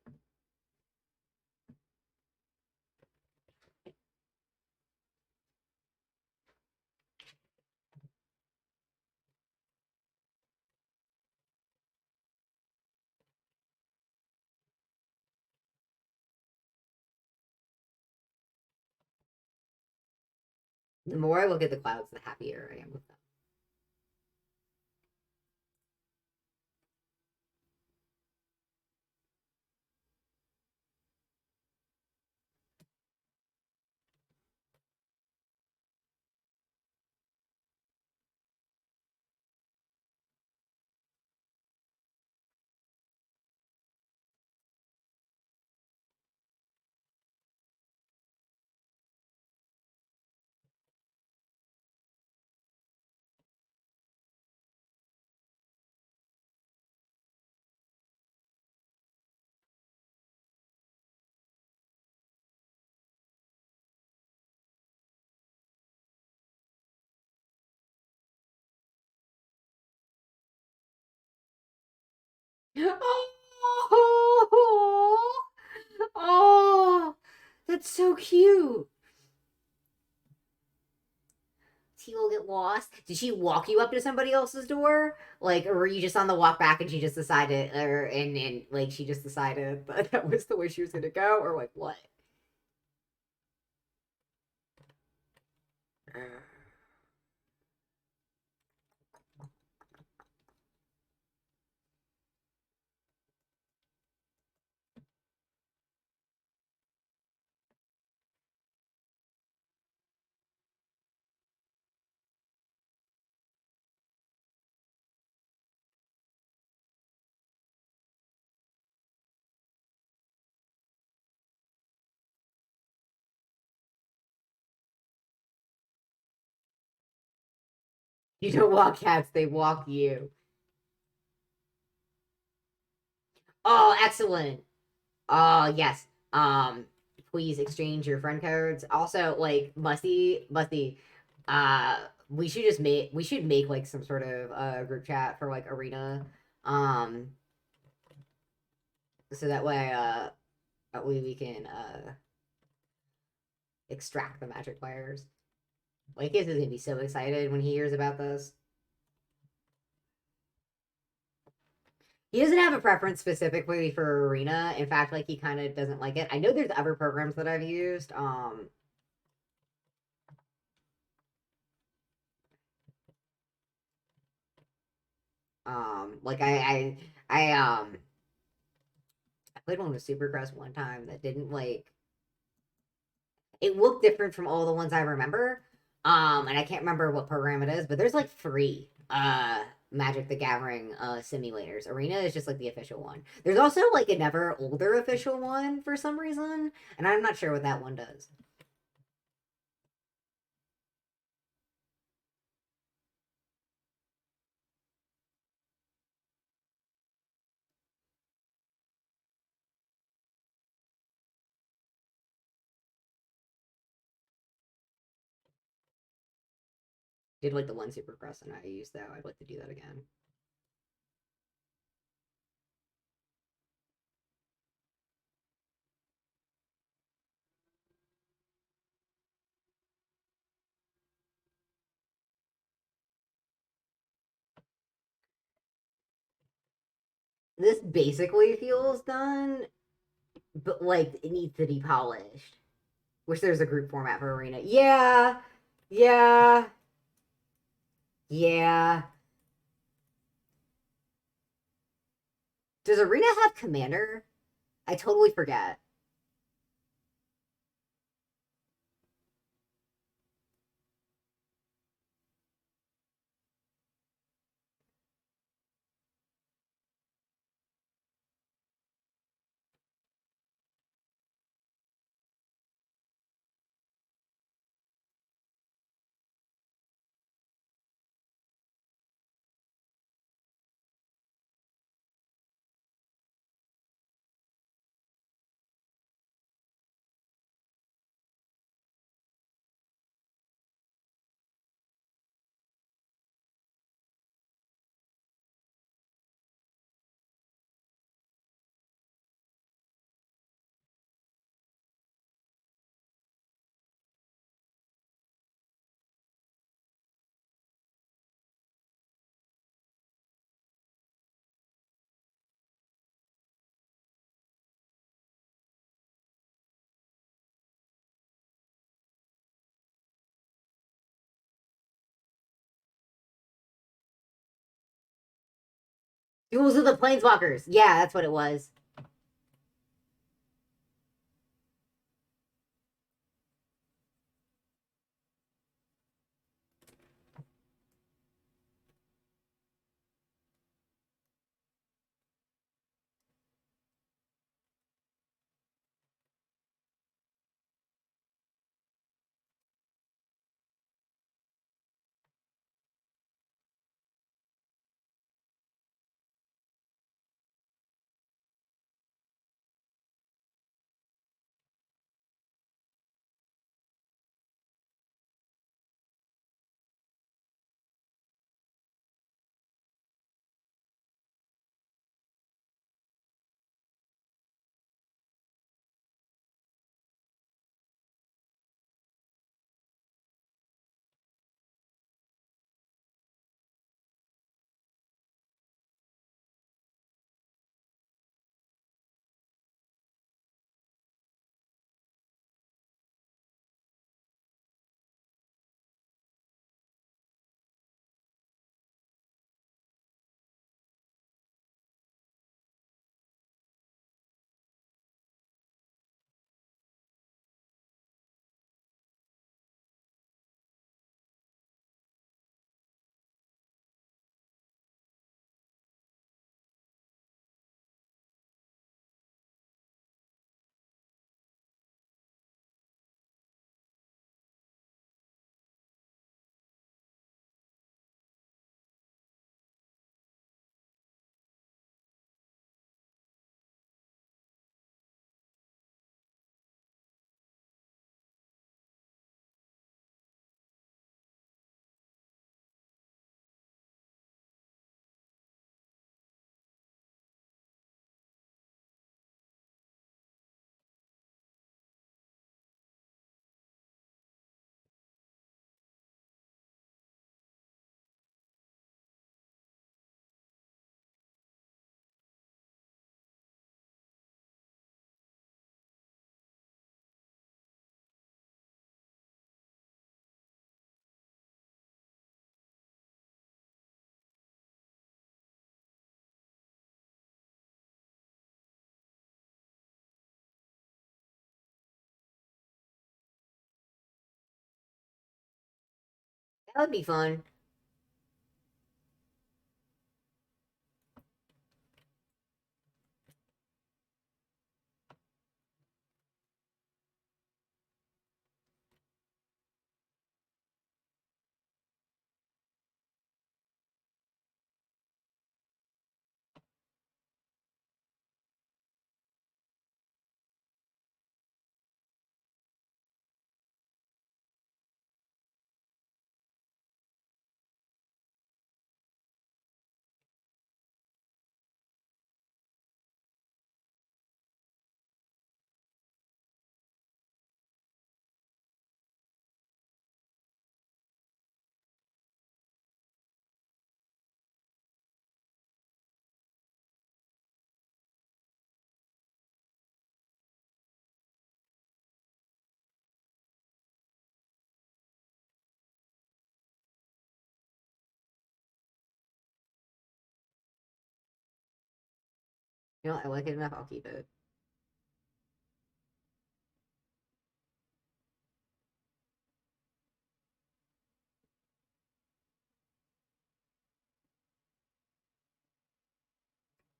The more I look at the clouds, the happier I am with them. Oh, oh, that's so cute. He will get lost. Did she walk you up to somebody else's door? Like, or were you just on the walk back and she just decided, or and like she just decided that that was the way she was gonna go, or like what? You don't walk cats; they walk you. Oh, excellent. Oh, yes. Please exchange your friend codes. Also, like Musty, uh, we should make like some sort of group chat for like arena. Um, so that way we can extract the magic players. Like his is gonna be so excited when he hears about this. He doesn't have a preference specifically for arena. In fact, like he kind of doesn't like it. I know there's other programs that I've used. Like I played one with Supercross one time that didn't like it looked different from all the ones I remember. And I can't remember what program it is, but there's like free Magic the Gathering simulators. Arena is just like the official one. There's also like a never older official one for some reason, and I'm not sure what that one does. Did like the one Supercross and I used though. I'd like to do that again. This basically feels done, but like it needs to be polished. Wish there's a group format for Arena. Yeah, yeah, yeah. Does Arena have Commander? I totally forget. Duels of the Planeswalkers. Yeah, that's what it was. That would be fun. You know, I like it enough, I'll keep it.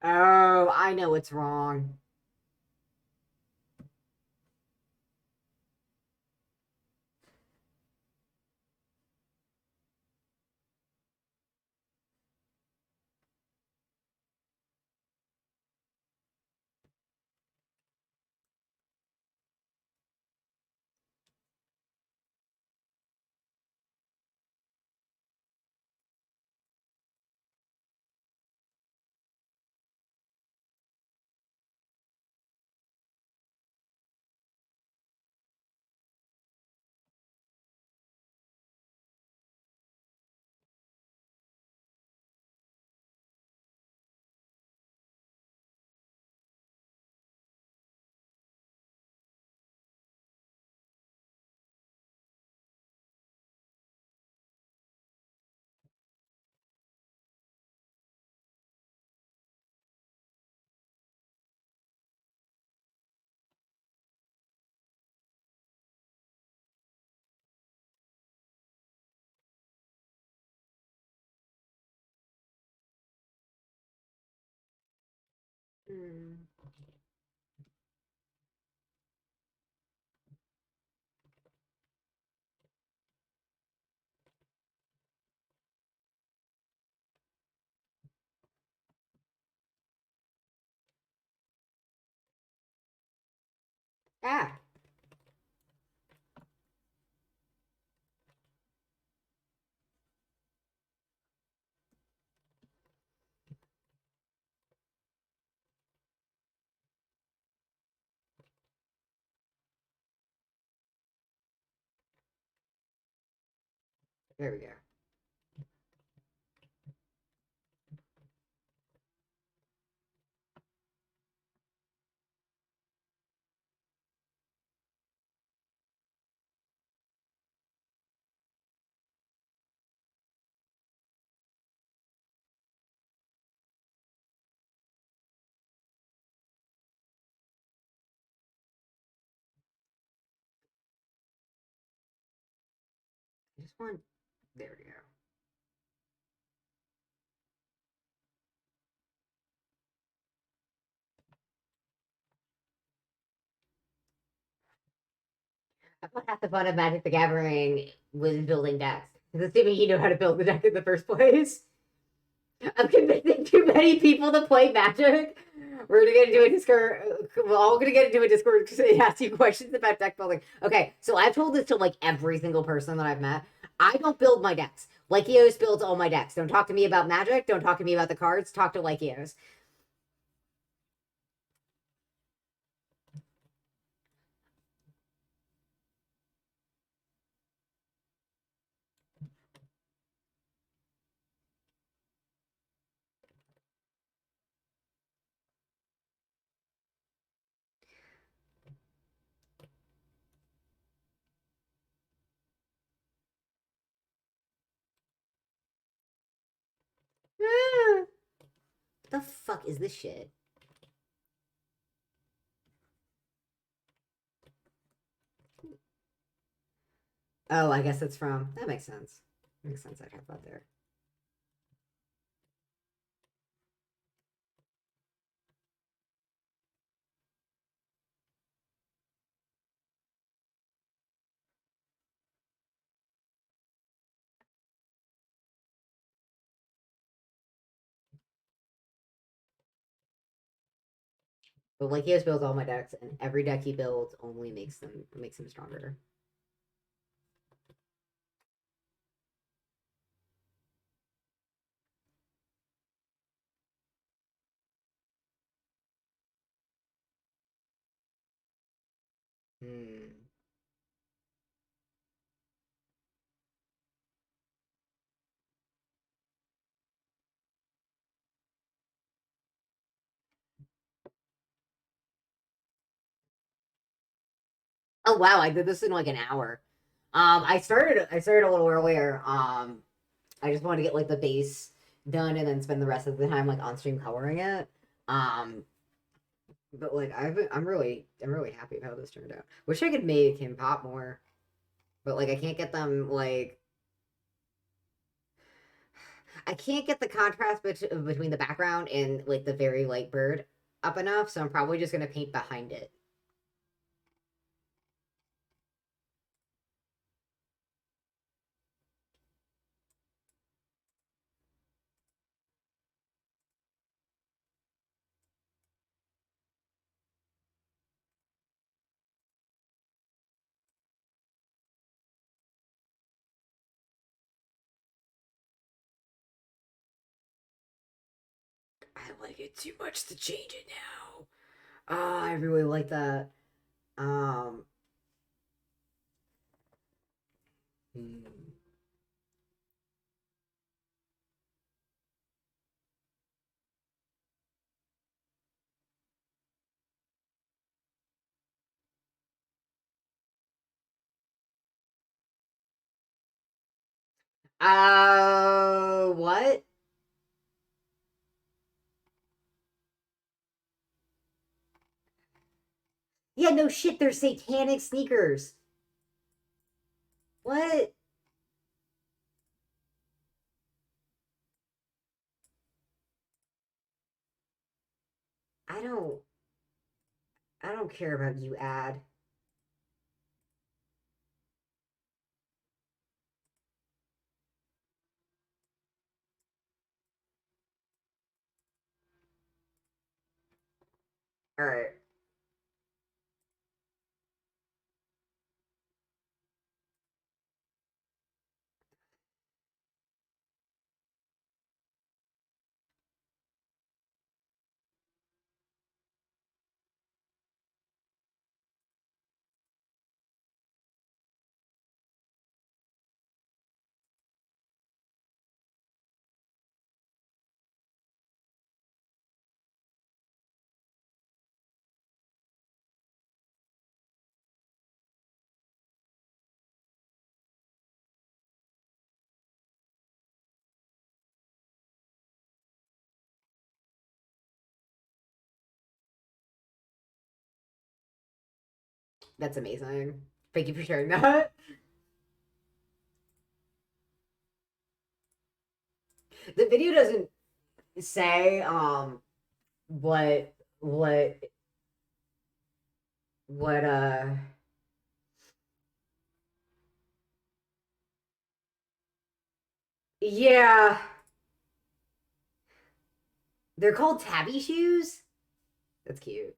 Oh, I know what's wrong. Hmm. Ah, there we go. I just want. There we go. I thought half the fun of Magic the Gathering was building decks. Because assuming you know how to build the deck in the first place. I'm convincing too many people to play Magic. We're gonna get into a Discord. We're all gonna get into a Discord because they ask you questions about deck building. Okay, so I've told this to like every single person that I've met. I don't build my decks. Lykios builds all my decks. Don't talk to me about Magic. Don't talk to me about the cards. Talk to Lykios. What the fuck is this shit? Oh, I guess it's from. That makes sense. Makes sense. I'd have that there. But like he has builds all my decks, and every deck he builds only makes him stronger. Hmm. Oh wow, I did this in like an hour. I started a little earlier. I just wanted to get like the base done and then spend the rest of the time like on stream coloring it. Um, but like I'm really happy with how this turned out. Wish I could make him pop more, but like I can't get them like I can't get the contrast between the background and like the very light bird up enough, so I'm probably just gonna paint behind it. I like it too much to change it now. Oh, I really like that. Um, hmm. What? Yeah, no shit, they're satanic sneakers. What? I don't I don't care about you, ad. All right. That's amazing. Thank you for sharing that. The video doesn't say what what what yeah, they're called tabby shoes. That's cute.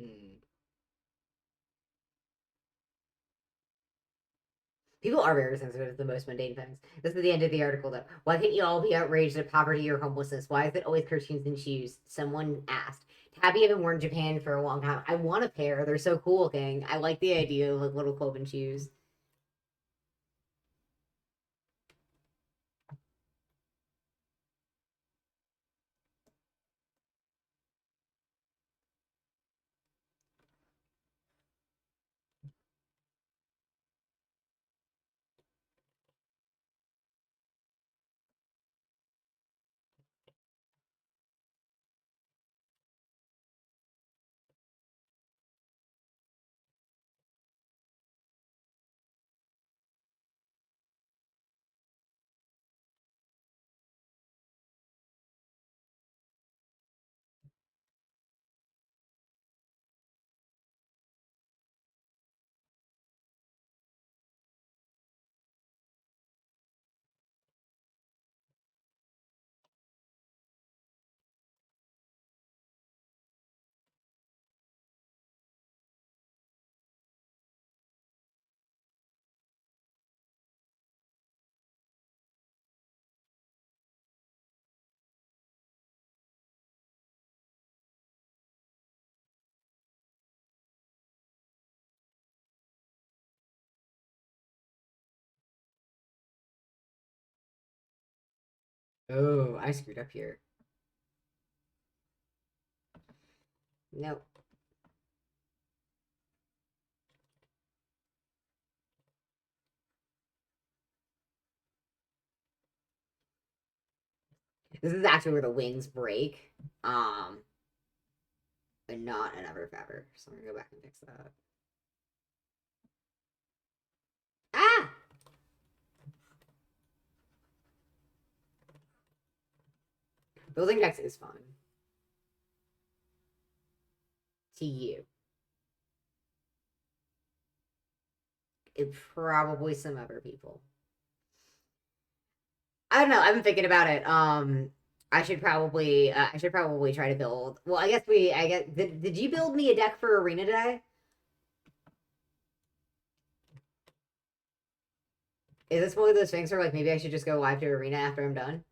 Hmm. People are very sensitive to the most mundane things. This is the end of the article, though. Why can't you all be outraged at poverty or homelessness? Why is it always cartoons and shoes? Someone asked. Tabby haven't worn Japan for a long time. I want a pair. They're so cool looking. I like the idea of like little cloven shoes. Oh, I screwed up here. Nope. This is actually where the wings break. And not another fabric. So I'm gonna go back and fix that. Ah! Building decks is fun. To you. And probably some other people. I don't know. I've been thinking about it. I should probably try to build. Well, I guess did you build me a deck for Arena Day? Is this one of those things where like maybe I should just go live to Arena after I'm done?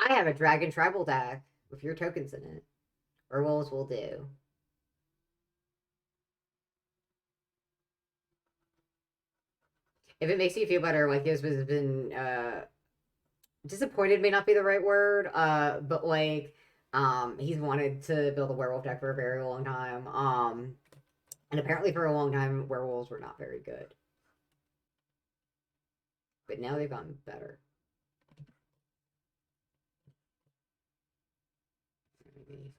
I have a Dragon Tribal deck with your tokens in it. Werewolves will do. If it makes you feel better, like this has been disappointed may not be the right word, but like he's wanted to build a werewolf deck for a very long time. And apparently for a long time werewolves were not very good. But now they've gotten better. Maybe.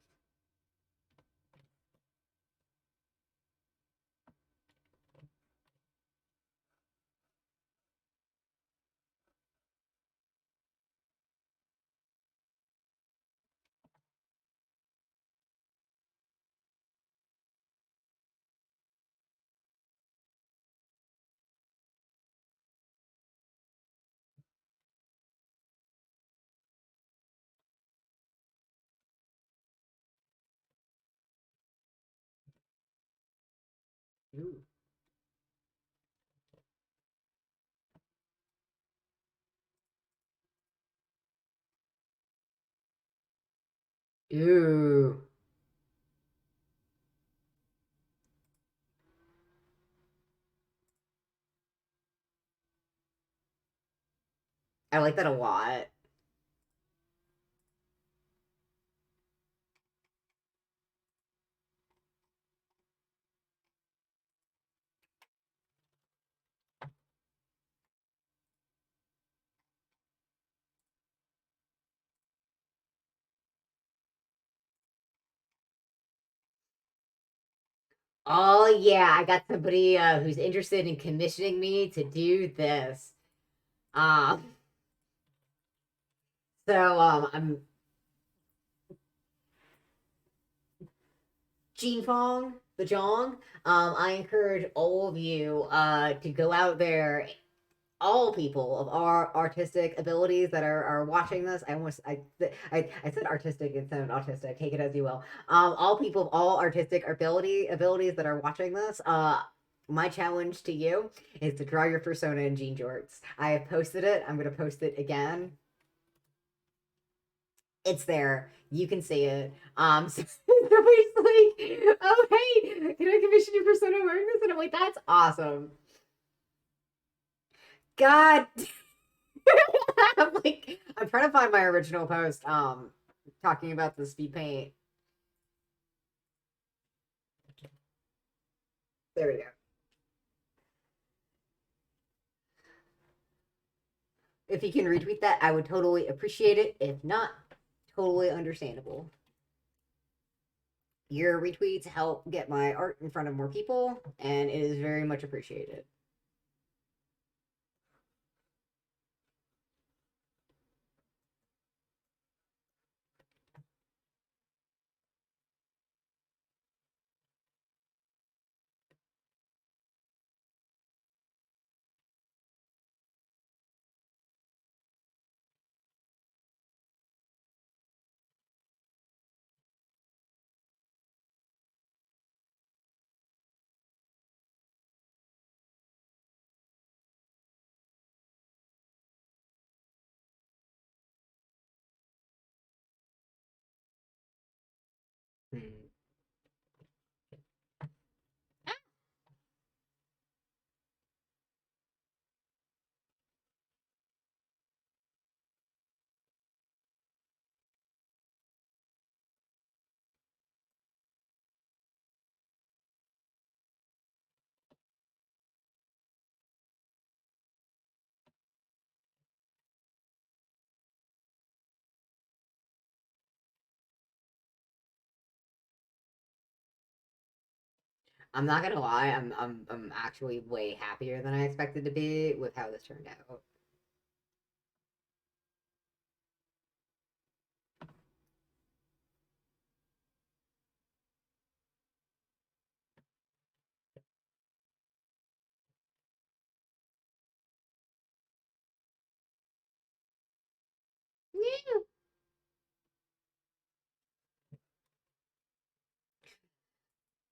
Ooh. Ooh. I like that a lot. Oh yeah, I got somebody who's interested in commissioning me to do this. Um, I'm Gene Fong, the Jong. I encourage all of you to go out there, all people of our artistic abilities that are watching this. I said artistic instead of autistic. Take it as you will. All people of all artistic abilities that are watching this. My challenge to you is to draw your persona in jean jorts. I have posted it. I'm going to post it again. It's there. You can see it. So somebody's like, "Oh hey, can I commission your persona wearing this?" And I'm like, "That's awesome." God, I'm like, I'm trying to find my original post. Talking about the speed paint. There we go. If you can retweet that, I would totally appreciate it. If not, totally understandable. Your retweets help get my art in front of more people, and it is very much appreciated. Hmm. I'm not gonna lie, I'm actually way happier than I expected to be with how this turned out.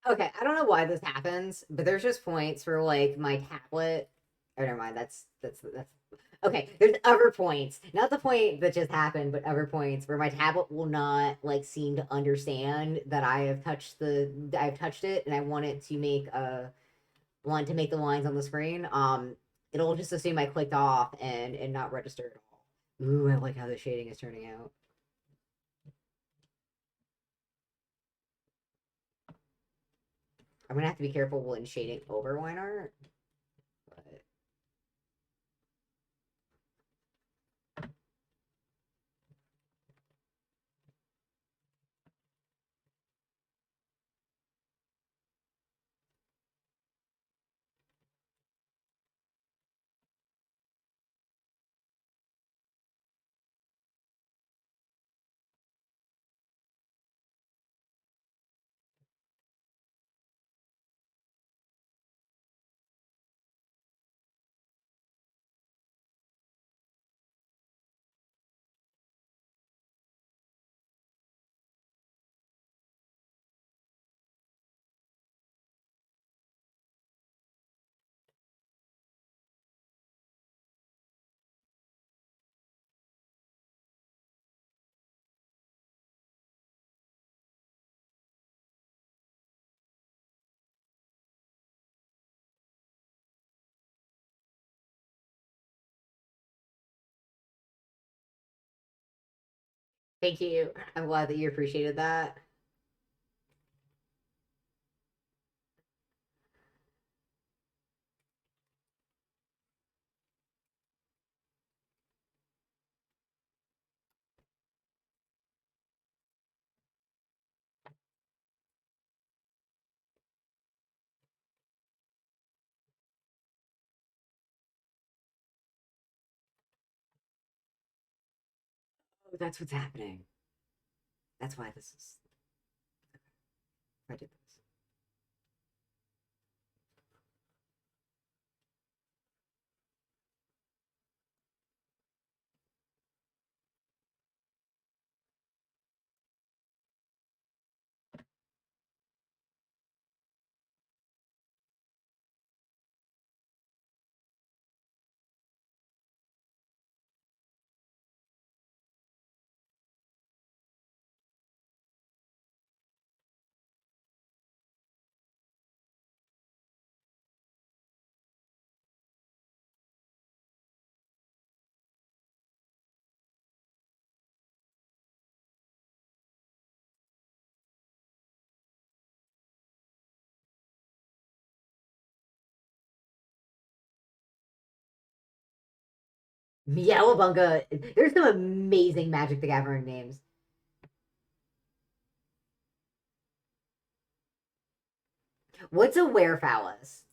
Okay, I don't know why this happens, but there's just points where like my tablet. Oh, never mind. That's okay. There's other points, not the point that just happened, but other points where my tablet will not like seem to understand that I've touched it, and I want to make the lines on the screen. It'll just assume I clicked off and not register at all. Ooh, I like how the shading is turning out. I'm gonna have to be careful when shading over wine art, but Thank you. I'm glad that you appreciated that. Oh, that's what's happening. That's why this is. I did this. Yowabunga. There's some amazing Magic the Gathering names. What's a Werefowlis?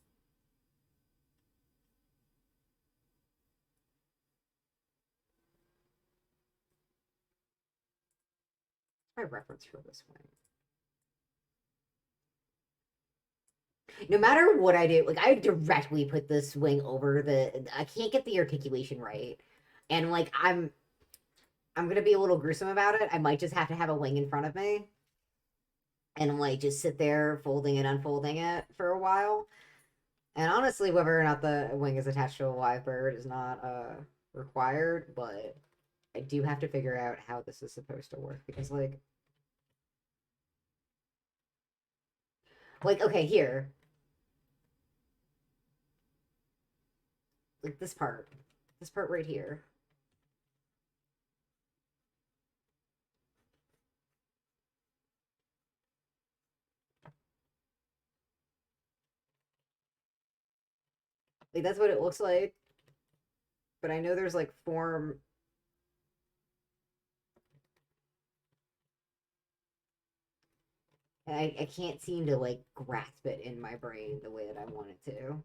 My reference for this one. No matter what I do, like I directly put the swing over the. I can't get the articulation right, and like I'm gonna be a little gruesome about it. I might just have to have a wing in front of me, and like just sit there folding and unfolding it for a while. And honestly, whether or not the wing is attached to a live bird is not required, but I do have to figure out how this is supposed to work because like okay, here. Like this part. This part right here. Like that's what it looks like. But I know there's like form. And I can't seem to like grasp it in my brain the way that I want it to.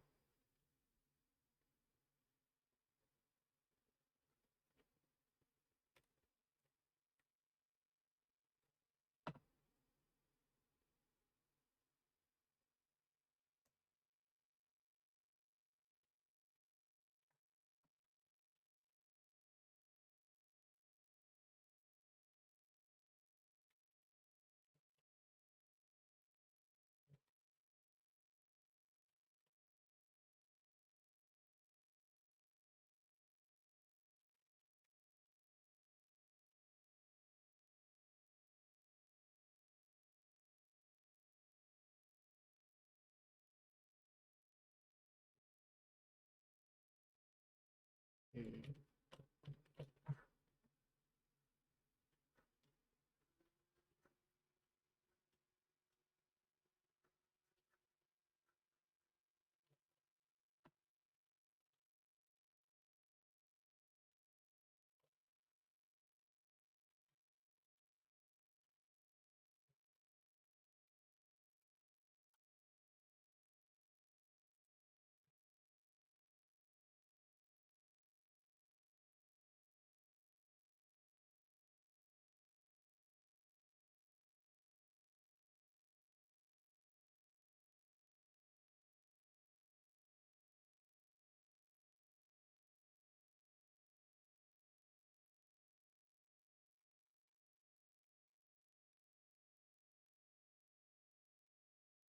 Mm.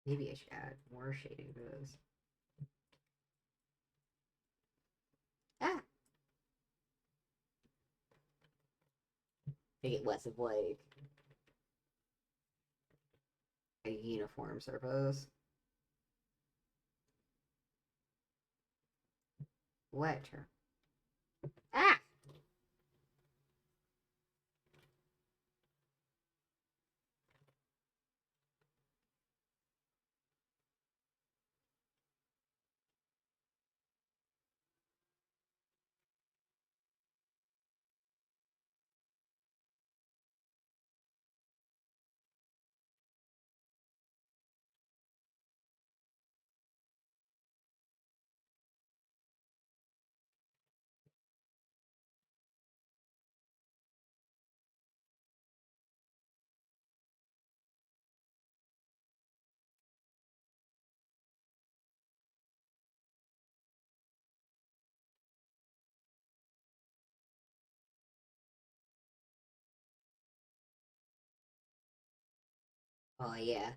Maybe I should add more shading to this. Ah, make it less of like a uniform surface. What? Ah, Oh yeah.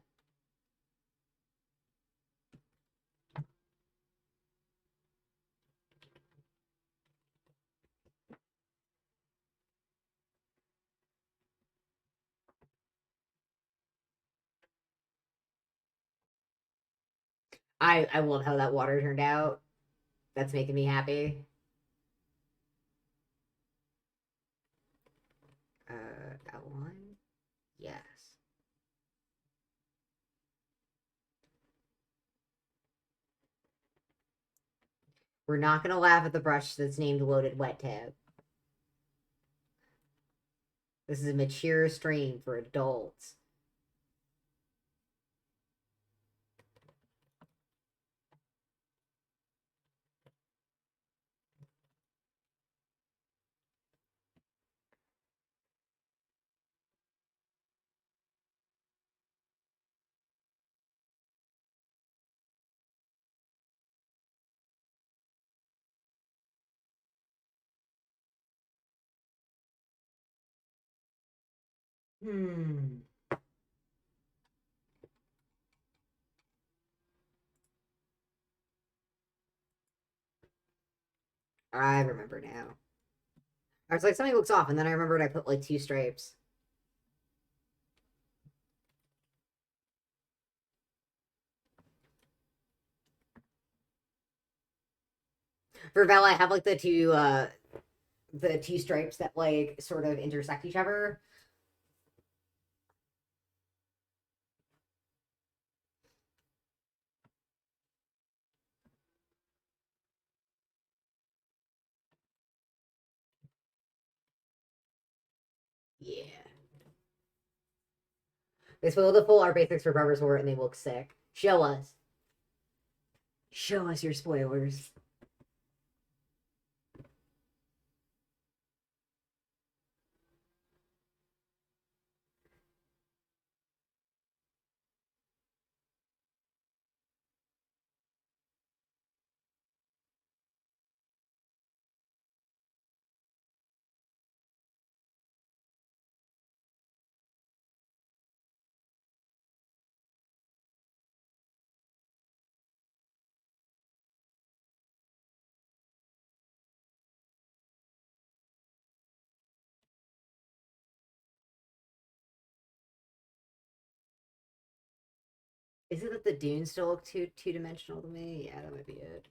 I love how that water turned out. That's making me happy. Outline? Yes. We're not gonna laugh at the brush that's named Loaded Wet Tip. This is a mature stream for adults. Hmm. I remember now. I was like, something looks off, and then I remembered I put like 2 stripes. For Vell, I have like the two stripes that like sort of intersect each other. Yeah. They spoiled the full art basics for Barbers War and they look sick. Show us. Show us your spoilers. Is it that the dunes still look too two-dimensional to me? Yeah, that might be it.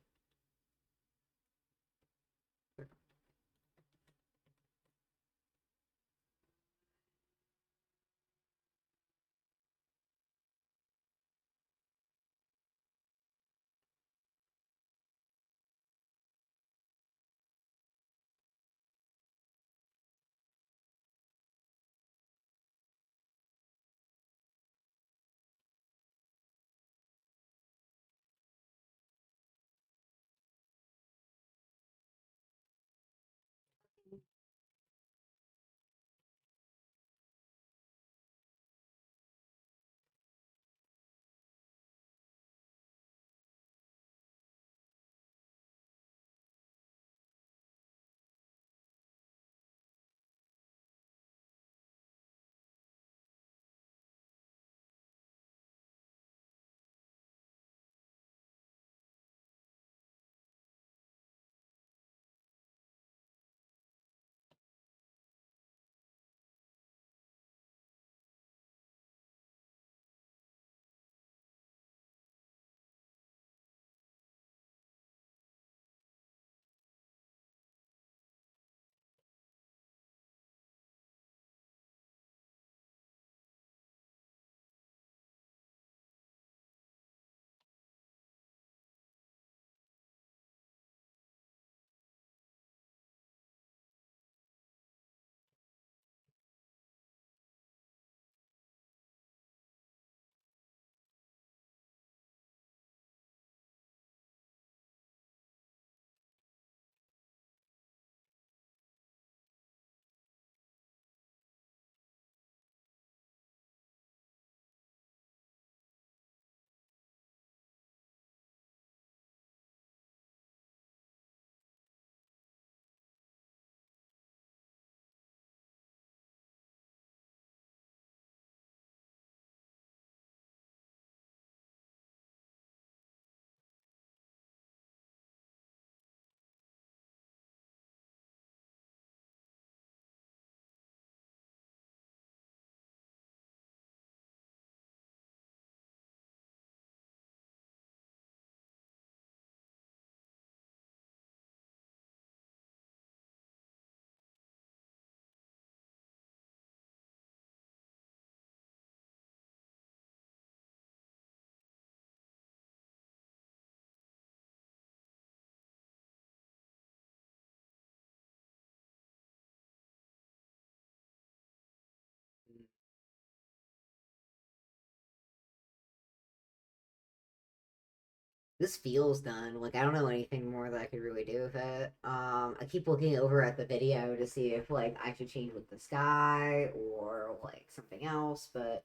This feels done. Like I don't know anything more that I could really do with it. I keep looking over at the video to see if like I should change with the sky or like something else, but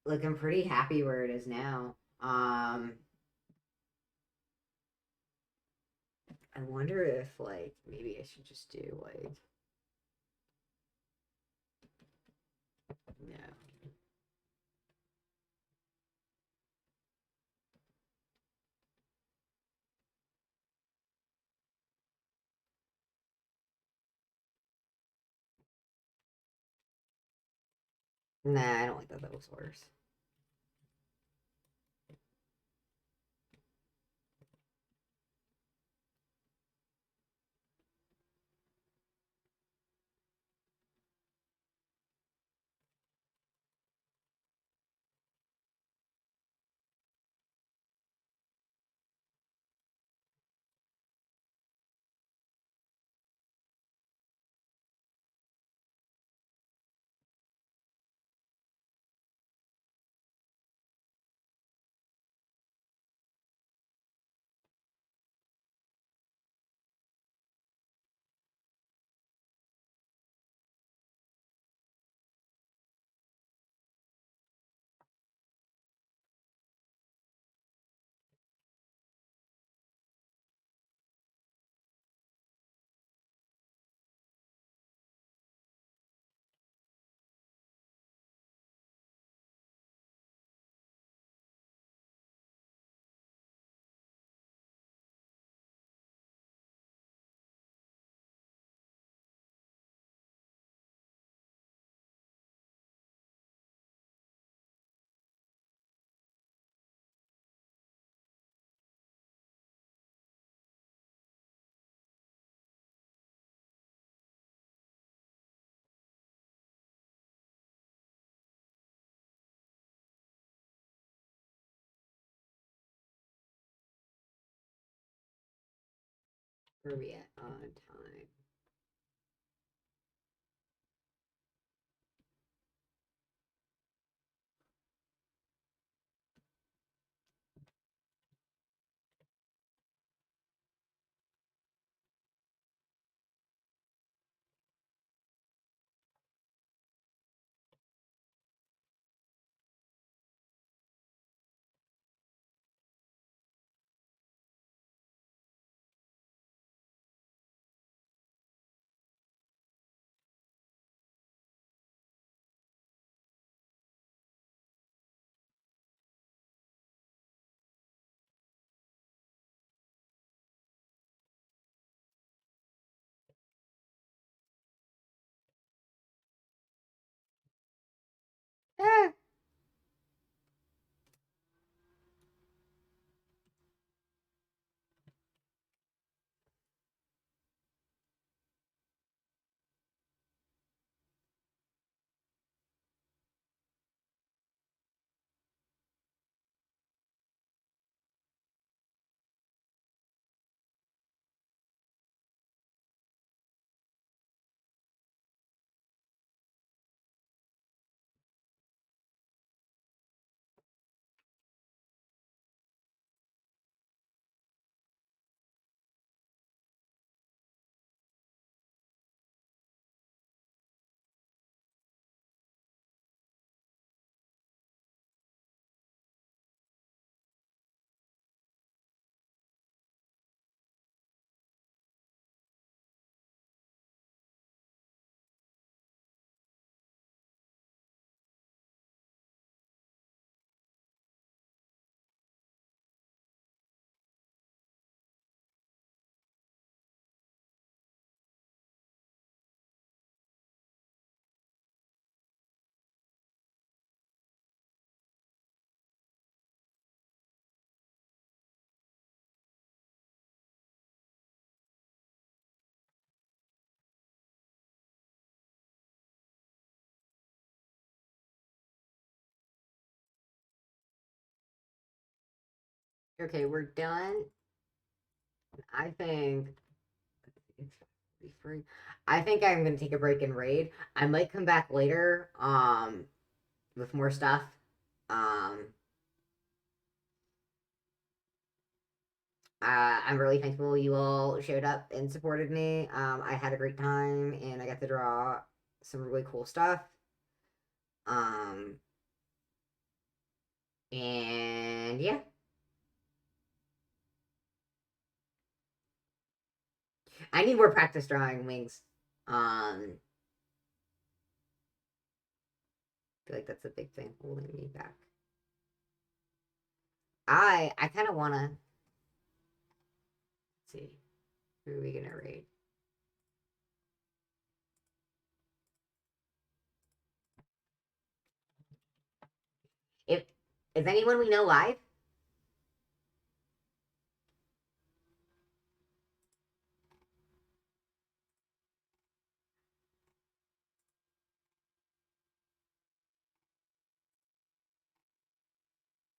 like I'm pretty happy where it is now. I wonder if like maybe I should just do like no. Nah, I don't like that. That looks worse. Where are we at on time? Eh. Okay, we're done. I think it's free. I think I'm gonna take a break and raid. I might come back later, with more stuff. Um, I'm really thankful you all showed up and supported me. I had a great time and I got to draw some really cool stuff. Um, and yeah, I need more practice drawing wings. I feel like that's a big thing holding me back. I kind of want to see who are we gonna rate. If is anyone we know live?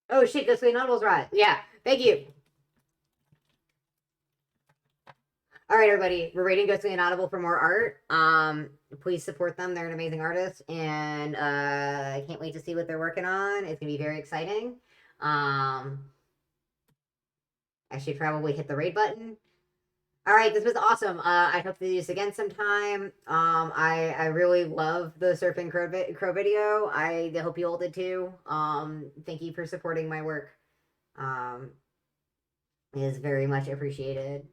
Oh shit, Ghostly Novel's right. Yeah, thank you. All right, everybody, we're rating Ghostly Inaudible for more art. Please support them; they're an amazing artist, and I can't wait to see what they're working on. It's gonna be very exciting. I should probably hit the rate button. All right, this was awesome. I hope to do this again sometime. I really love the surfing crow video. I hope you all did too. Thank you for supporting my work. It is very much appreciated.